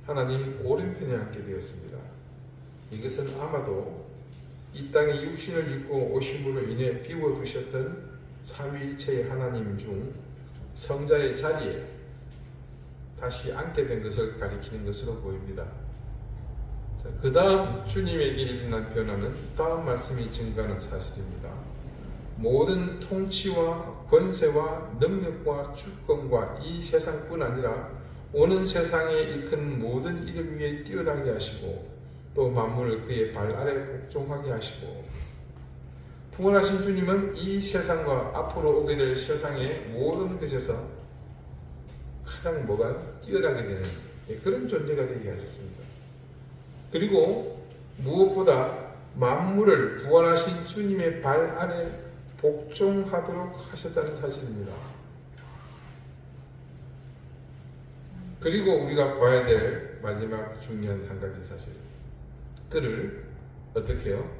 하나님 오른편에 앉게 되었습니다. 이것은 아마도 이 땅에 육신을 입고 오심으로 인해 비워두셨던 삼위일체의 하나님 중 성자의 자리에 다시 앉게 된 것을 가리키는 것으로 보입니다. 그 다음 주님에게 일어난 변화는 다음 말씀이 증가하는 사실입니다. 모든 통치와 권세와 능력과 주권과 이 세상뿐 아니라 오는 세상에 일컫는 모든 이름 위에 뛰어나게 하시고 또 만물을 그의 발 아래 복종하게 하시고. 부활하신 주님은 이 세상과 앞으로 오게 될 세상의 모든 것에서 가장 뛰어나게 되는 그런 존재가 되게 하셨습니다. 그리고 무엇보다 만물을 부활하신 주님의 발 아래 복종하도록 하셨다는 사실입니다. 그리고 우리가 봐야 될 마지막 중요한 한 가지 사실, 그를 어떻게 해요?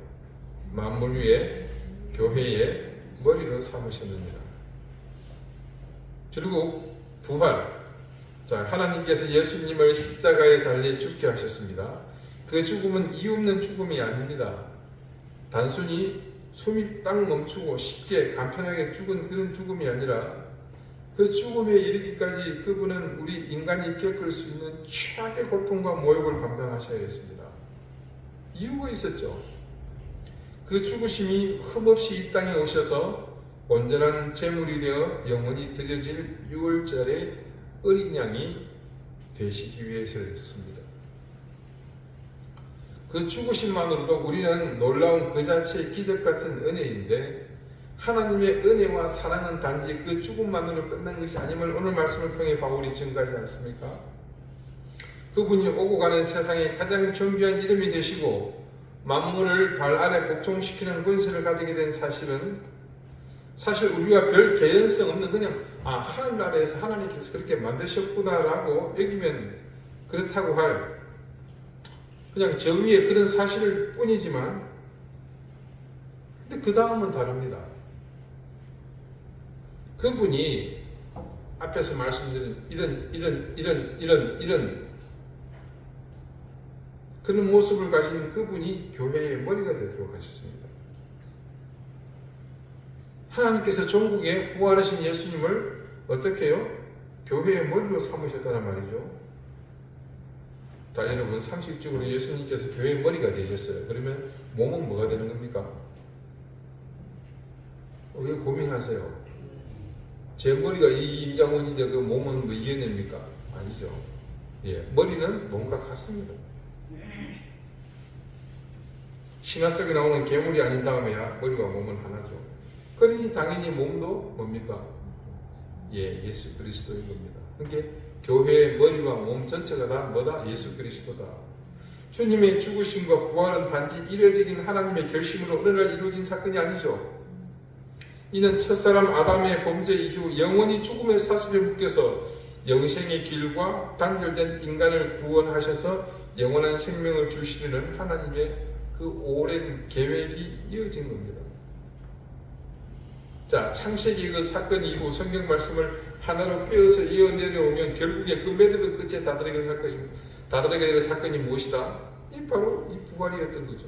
만물 위에 교회의 머리로 삼으셨느니라. 그리고 부활. 자, 하나님께서 예수님을 십자가에 달려 죽게 하셨습니다. 그 죽음은 이유 없는 죽음이 아닙니다. 단순히 숨이 딱 멈추고 쉽게 간편하게 죽은 그런 죽음이 아니라 그 죽음에 이르기까지 그분은 우리 인간이 겪을 수 있는 최악의 고통과 모욕을 감당하셔야 했습니다. 이유가 있었죠. 그 죽으심이 흠없이 이 땅에 오셔서 온전한 제물이 되어 영원히 드려질 6월절의 어린 양이 되시기 위해서였습니다. 그 죽으심만으로도 우리는 놀라운 그 자체의 기적 같은 은혜인데 하나님의 은혜와 사랑은 단지 그 죽음만으로 끝난 것이 아님을 오늘 말씀을 통해 바울이 증거하지 않습니까? 그분이 오고 가는 세상에 가장 존귀한 이름이 되시고 만물을 발 아래 복종시키는 권세를 가지게 된 사실은 사실 우리가 별 개연성 없는 그냥 하늘나라에서 하나님께서 그렇게 만드셨구나라고 여기면 그렇다고 할 그냥 정의의 그런 사실일 뿐이지만 근데 그 다음은 다릅니다. 그분이 앞에서 말씀드린 이런 그런 모습을 가진 그분이 교회의 머리가 되도록 하셨습니다. 하나님께서 전국에 부활하신 예수님을 어떻게 해요? 교회의 머리로 삼으셨다는 말이죠. 자, 여러분 상식적으로 예수님께서 교회의 머리가 되셨어요. 그러면 몸은 뭐가 되는 겁니까? 왜 고민하세요? 제 머리가 이 임장원인데 그 몸은 뭐 이겨냅니까? 아니죠. 예, 머리는 몸과 같습니다. 신화 속에 나오는 괴물이 아닌 다음에야 머리와 몸은 하나죠. 그러니 당연히 몸도 뭡니까? 예, 예수 그리스도인 겁니다. 그러니까 교회의 머리와 몸 전체가 다 뭐다? 예수 그리스도다. 주님의 죽으심과 부활은 단지 이례적인 하나님의 결심으로 어느 날 이루어진 사건이 아니죠. 이는 첫사람 아담의 범죄 이후 영원히 죽음의 사슬에 묶여서 영생의 길과 단절된 인간을 구원하셔서 영원한 생명을 주시려는 하나님의 그 오랜 계획이 이어진 겁니다. 자, 창세기 그 사건 이후 성경 말씀을 하나로 꿰어서 이어 내려오면 결국에 그 매듭을 끝에 다다르게 될 것입니다. 다다르게 될 사건이 무엇이다? 바로 이 부활이었던 거죠.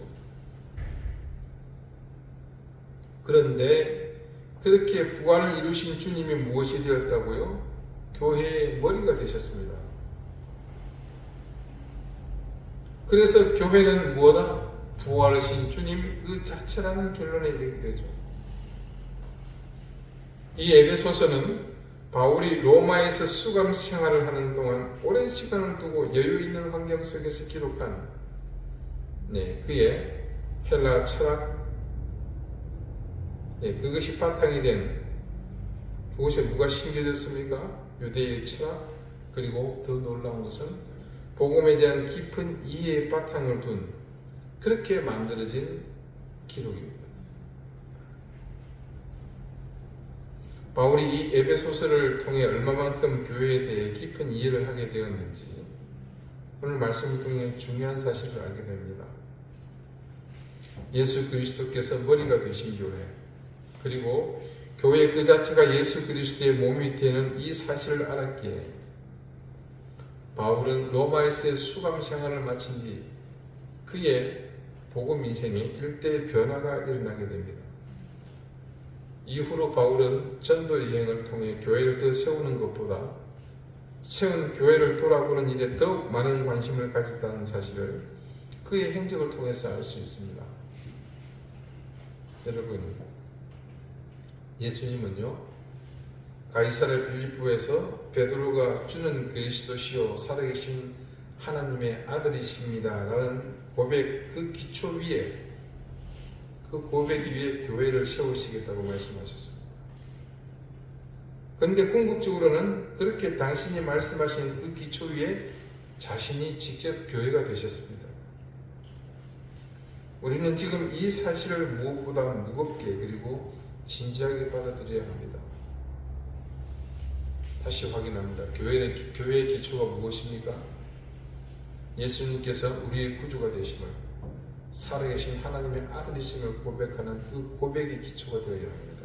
그런데 그렇게 부활을 이루신 주님이 무엇이 되었다고요? 교회의 머리가 되셨습니다. 그래서 교회는 뭐다? 부활하신 주님 그 자체라는 결론에 이르게 되죠. 이 에베소서는 바울이 로마에서 수감 생활을 하는 동안 오랜 시간을 두고 여유 있는 환경 속에서 기록한 그의 헬라 철학, 그것이 바탕이 된 그곳에 뭐가 심겨졌습니까? 유대의 철학, 그리고 더 놀라운 것은 복음에 대한 깊은 이해의 바탕을 둔 그렇게 만들어진 기록입니다. 바울이 이 에베소서를 통해 얼마만큼 교회에 대해 깊은 이해를 하게 되었는지 오늘 말씀을 통해 중요한 사실을 알게 됩니다. 예수 그리스도께서 머리가 되신 교회, 그리고 교회 그 자체가 예수 그리스도의 몸이 되는 이 사실을 알았기에 바울은 로마에서의 수감 생활을 마친 뒤 그의 복음 인생에 일대 변화가 일어나게 됩니다. 이후로 바울은 전도 여행을 통해 교회를 더 세우는 것보다 세운 교회를 돌아보는 일에 더욱 많은 관심을 가졌다는 사실을 그의 행적을 통해서 알 수 있습니다. 여러분, 예수님은요, 가이사랴 빌립보에서 베드로가 주는 그리스도시요 살아계신 하나님의 아들이십니다 라는 고백, 그 기초 위에, 그 고백 위에 교회를 세우시겠다고 말씀하셨습니다. 그런데 궁극적으로는 그렇게 당신이 말씀하신 그 기초 위에 자신이 직접 교회가 되셨습니다. 우리는 지금 이 사실을 무엇보다 무겁게 그리고 진지하게 받아들여야 합니다. 다시 확인합니다. 교회의 기초가 무엇입니까? 예수님께서 우리의 구주가 되심을, 살아계신 하나님의 아들이심을 고백하는 그 고백의 기초가 되어야 합니다.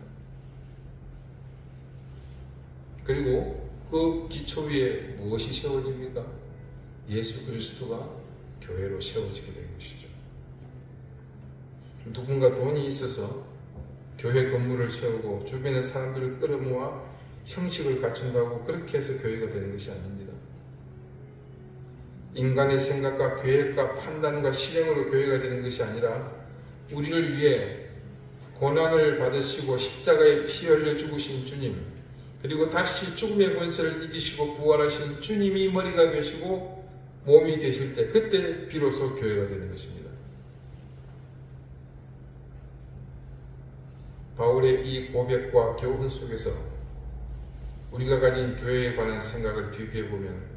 그리고 그 기초 위에 무엇이 세워집니까? 예수 그리스도가 교회로 세워지게 된 것이죠. 누군가 돈이 있어서 교회 건물을 세우고 주변의 사람들을 끌어모아 형식을 갖춘다고 그렇게 해서 교회가 되는 것이 아닙니다. 인간의 생각과 계획과 판단과 실행으로 교회가 되는 것이 아니라 우리를 위해 고난을 받으시고 십자가에 피 흘려 죽으신 주님, 그리고 다시 죽음의 권세를 이기시고 부활하신 주님이 머리가 되시고 몸이 되실 때, 그때 비로소 교회가 되는 것입니다. 바울의 이 고백과 교훈 속에서 우리가 가진 교회에 관한 생각을 비교해보면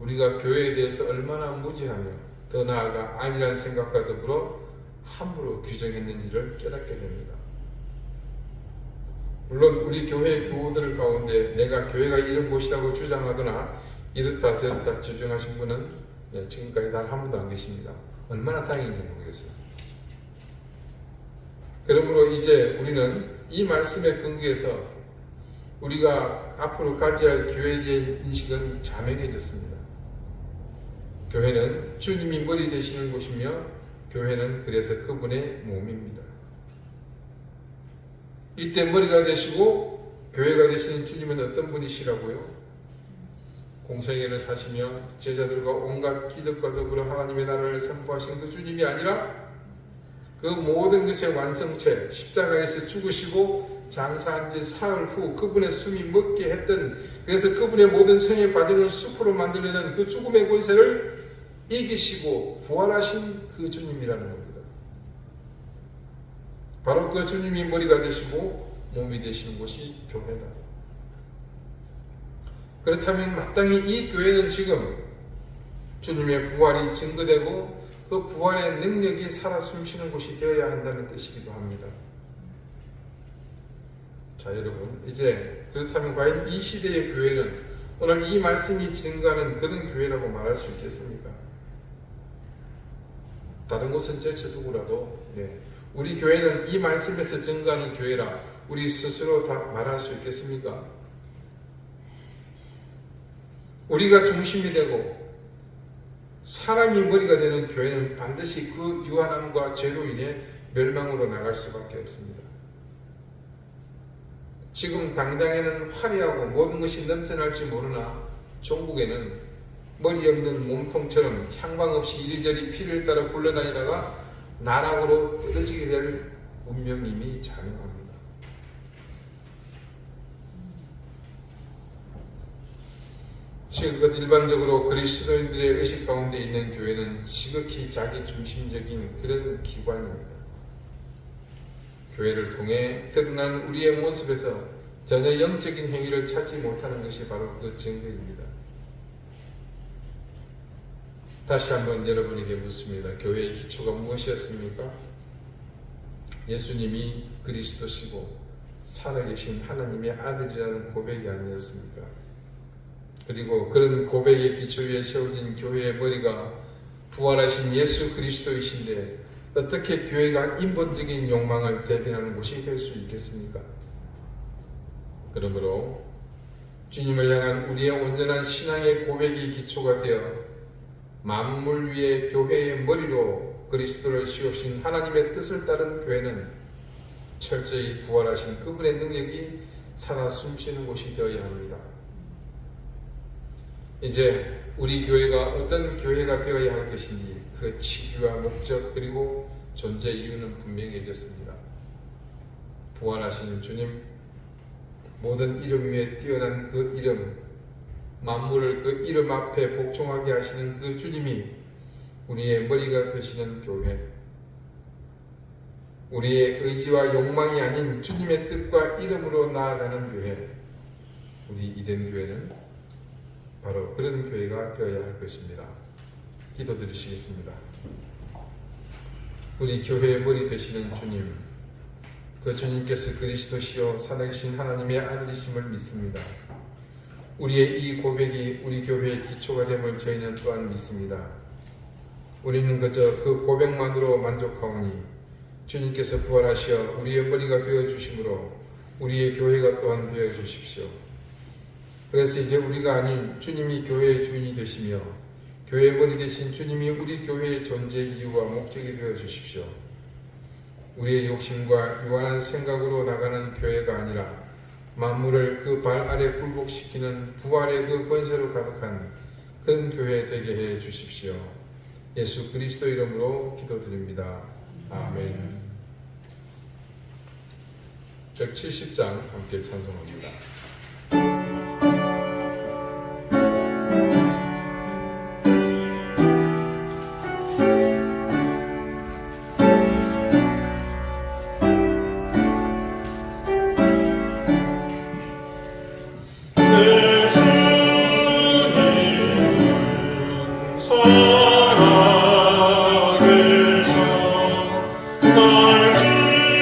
우리가 교회에 대해서 얼마나 무지하며 더 나아가 아니라는 생각과 더불어 함부로 규정했는지를 깨닫게 됩니다. 물론 우리 교회의 교우들 가운데 내가 교회가 이런 곳이라고 주장하거나 이렇다 저렇다 주장하신 분은 지금까지 단 한 분도 안 계십니다. 얼마나 다행인지 모르겠어요. 그러므로 이제 우리는 이 말씀의 근거에서 우리가 앞으로 가져야 할 교회에 대한 인식은 자명해졌습니다. 교회는 주님이 머리 되시는 곳이며 교회는 그래서 그분의 몸입니다. 이때 머리가 되시고 교회가 되시는 주님은 어떤 분이시라고요? 공생애를 사시며 제자들과 온갖 기적과 더불어 하나님의 나라를 선포하신 그 주님이 아니라 그 모든 것의 완성체, 십자가에서 죽으시고 장사한 지 사흘 후 그분의 숨이 멎게 했던, 그래서 그분의 모든 생애 과정을 숲으로 만들려는 그 죽음의 권세를 이기시고 부활하신 그 주님이라는 겁니다. 바로 그 주님이 머리가 되시고 몸이 되신 곳이 교회다. 그렇다면 마땅히 이 교회는 지금 주님의 부활이 증거되고 그 부활의 능력이 살아 숨쉬는 곳이 되어야 한다는 뜻이기도 합니다. 자, 여러분, 이제 그렇다면 과연 이 시대의 교회는 오늘 이 말씀이 증거하는 그런 교회라고 말할 수 있겠습니까? 다른 곳은 제쳐두고라도 우리 교회는 이 말씀에서 증거하는 교회라 우리 스스로 다 말할 수 있겠습니까? 우리가 중심이 되고 사람이 머리가 되는 교회는 반드시 그 유한함과 죄로 인해 멸망으로 나갈 수밖에 없습니다. 지금 당장에는 화려하고 모든 것이 넘쳐날지 모르나 종국에는 머리 없는 몸통처럼 향방 없이 이리저리 피를 따라 굴러다니다가 나락으로 떨어지게 될 운명임이 자명합니다. 지금껏 일반적으로 그리스도인들의 의식 가운데 있는 교회는 지극히 자기 중심적인 그런 기관입니다. 교회를 통해 드러난 우리의 모습에서 전혀 영적인 행위를 찾지 못하는 것이 바로 그 증거입니다. 다시 한번 여러분에게 묻습니다. 교회의 기초가 무엇이었습니까? 예수님이 그리스도시고 살아계신 하나님의 아들이라는 고백이 아니었습니까? 그리고 그런 고백의 기초 위에 세워진 교회의 머리가 부활하신 예수 그리스도이신데 어떻게 교회가 인본적인 욕망을 대변하는 곳이 될 수 있겠습니까? 그러므로 주님을 향한 우리의 온전한 신앙의 고백이 기초가 되어 만물 위에 교회의 머리로 그리스도를 씌우신 하나님의 뜻을 따른 교회는 철저히 부활하신 그분의 능력이 살아 숨쉬는 곳이 되어야 합니다. 이제 우리 교회가 어떤 교회가 되어야 할 것인지 그 치유와 목적 그리고 존재 이유는 분명해졌습니다. 부활하시는 주님, 모든 이름 위에 뛰어난 그 이름, 만물을 그 이름 앞에 복종하게 하시는 그 주님이 우리의 머리가 되시는 교회, 우리의 의지와 욕망이 아닌 주님의 뜻과 이름으로 나아가는 교회, 우리 이된 교회는 바로 그런 교회가 되어야 할 것입니다. 기도드리시겠습니다. 우리 교회의 머리 되시는 주님, 그 주님께서 그리스도시요 살아계신 하나님의 아들이심을 믿습니다. 우리의 이 고백이 우리 교회의 기초가 됨을 저희는 또한 믿습니다. 우리는 그저 그 고백만으로 만족하오니 주님께서 부활하시어 우리의 머리가 되어주심으로 우리의 교회가 또한 되어주십시오. 그래서 이제 우리가 아닌 주님이 교회의 주인이 되시며 교회의 머리 되신 주님이 우리 교회의 존재 이유와 목적이 되어주십시오. 우리의 욕심과 유한한 생각으로 나가는 교회가 아니라 만물을 그 발 아래 굴복시키는 부활의 그 권세로 가득한 큰 교회 되게 해 주십시오. 예수 그리스도 이름으로 기도드립니다. 아멘. 170장 함께 찬송합니다. 날 지켜주시니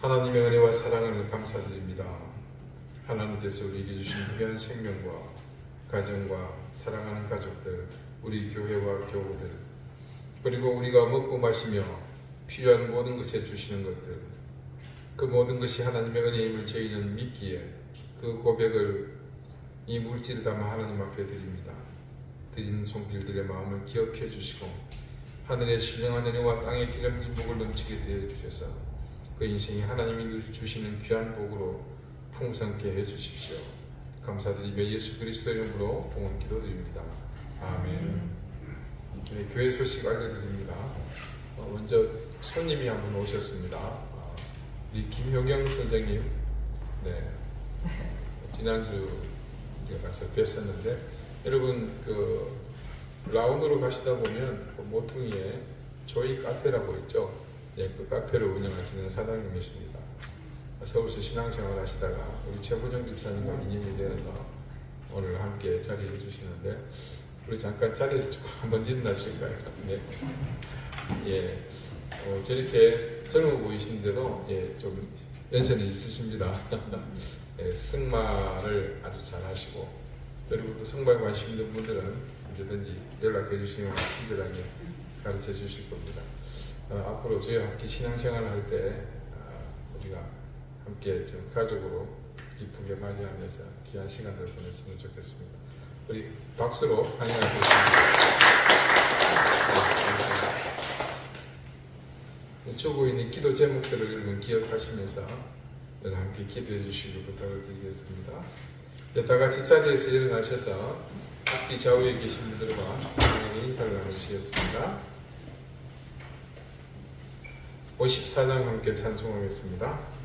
하나님의 은혜와 사랑을 감사드립니다. 하나님께서 우리에게 주신 귀한 생명과 가정과 사랑하는 가족들, 우리 교회와 교우들, 그리고 우리가 먹고 마시며 필요한 모든 것에 주시는 것들, 그 모든 것이 하나님의 은혜임을 저희는 믿기에 그 고백을 이 물질을 담아 하나님 앞에 드립니다. 드리는 손길들의 마음을 기억해 주시고 하늘의 신령한 은혜와 땅의 기름진 복을 넘치게 되어 주셔서 그 인생이 하나님이 주시는 귀한 복으로 풍성케 해 주십시오. 감사드리며 예수 그리스도의 이름으로 봉헌 기도드립니다. 아멘. 네, 교회 소식 알려드립니다. 먼저 손님이 한 분 오셨습니다. 우리 김효경 선생님, 네, 지난주 가서 뵀었는데, 여러분 그 라운으로 가시다 보면 그 모퉁이에 조이 카페라고 있죠. 네, 그 카페를 운영하시는 사장님이십니다. 서울서 신앙생활 하시다가 우리 최부정 집사님과 인연이 되어서 오늘 함께 자리해 주시는데, 우리 잠깐 자리에서 조금 한번 일어나실까요? 네. 예, 저렇게 젊어 보이시는데도 예, 좀 연세는 있으십니다. 예, 승마를 아주 잘 하시고, 그리고 또 승마에 관심 있는 분들은 언제든지 연락해 주시면 친절하게 가르쳐 주실 겁니다. 앞으로 저희와 함께 신앙생활 할 때 우리가 함께 좀 가족으로 기쁘게 맞이하면서 귀한 시간을 보냈으면 좋겠습니다. 우리 박수로 환영하겠습니다. 주고 있는 기도 제목들을 여러분 기억하시면서 늘 함께 기도해 주시길 부탁을 드리겠습니다. 다 같이 자리에서 일어나셔서 앞뒤 좌우에 계신 분들과 인사를 나누시겠습니다. 54장 함께 찬송하겠습니다.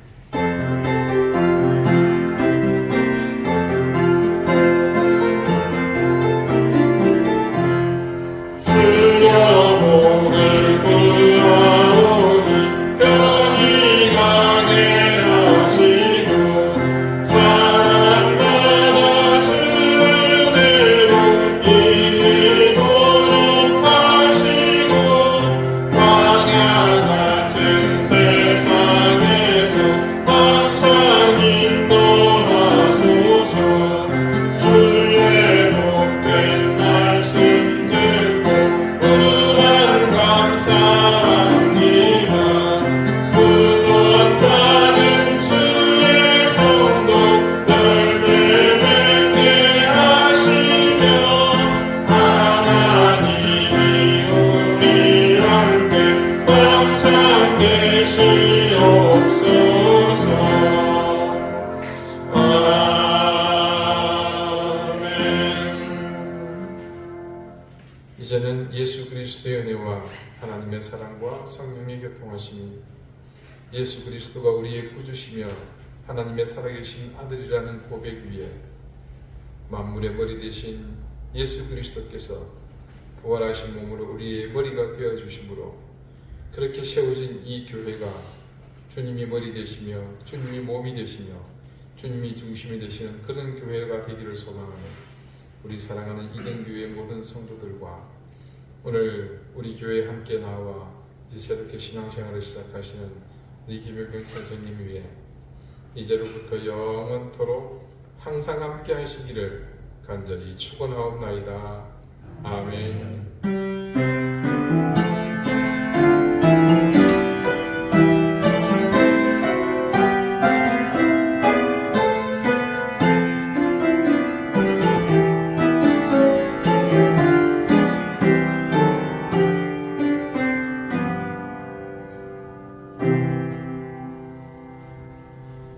이제는 예수 그리스도의 은혜와 하나님의 사랑과 성령의 교통하심이, 예수 그리스도가 우리의 구주시며 하나님의 살아계신 아들이라는 고백 위에 만물의 머리 되신 예수 그리스도께서 부활하신 몸으로 우리의 머리가 되어 주심으로, 그렇게 세워진 이 교회가 주님이 머리 되시며 주님이 몸이 되시며 주님이 중심이 되시는 그런 교회가 되기를 소망하며, 우리 사랑하는 이den교회 모든 성도들과 오늘 우리 교회에 함께 나와 이제 새롭게 신앙생활을 시작하시는 우리 김효경 선생님 위해 이제로부터 영원토록 항상 함께 하시기를 간절히 축원하옵나이다. 아멘.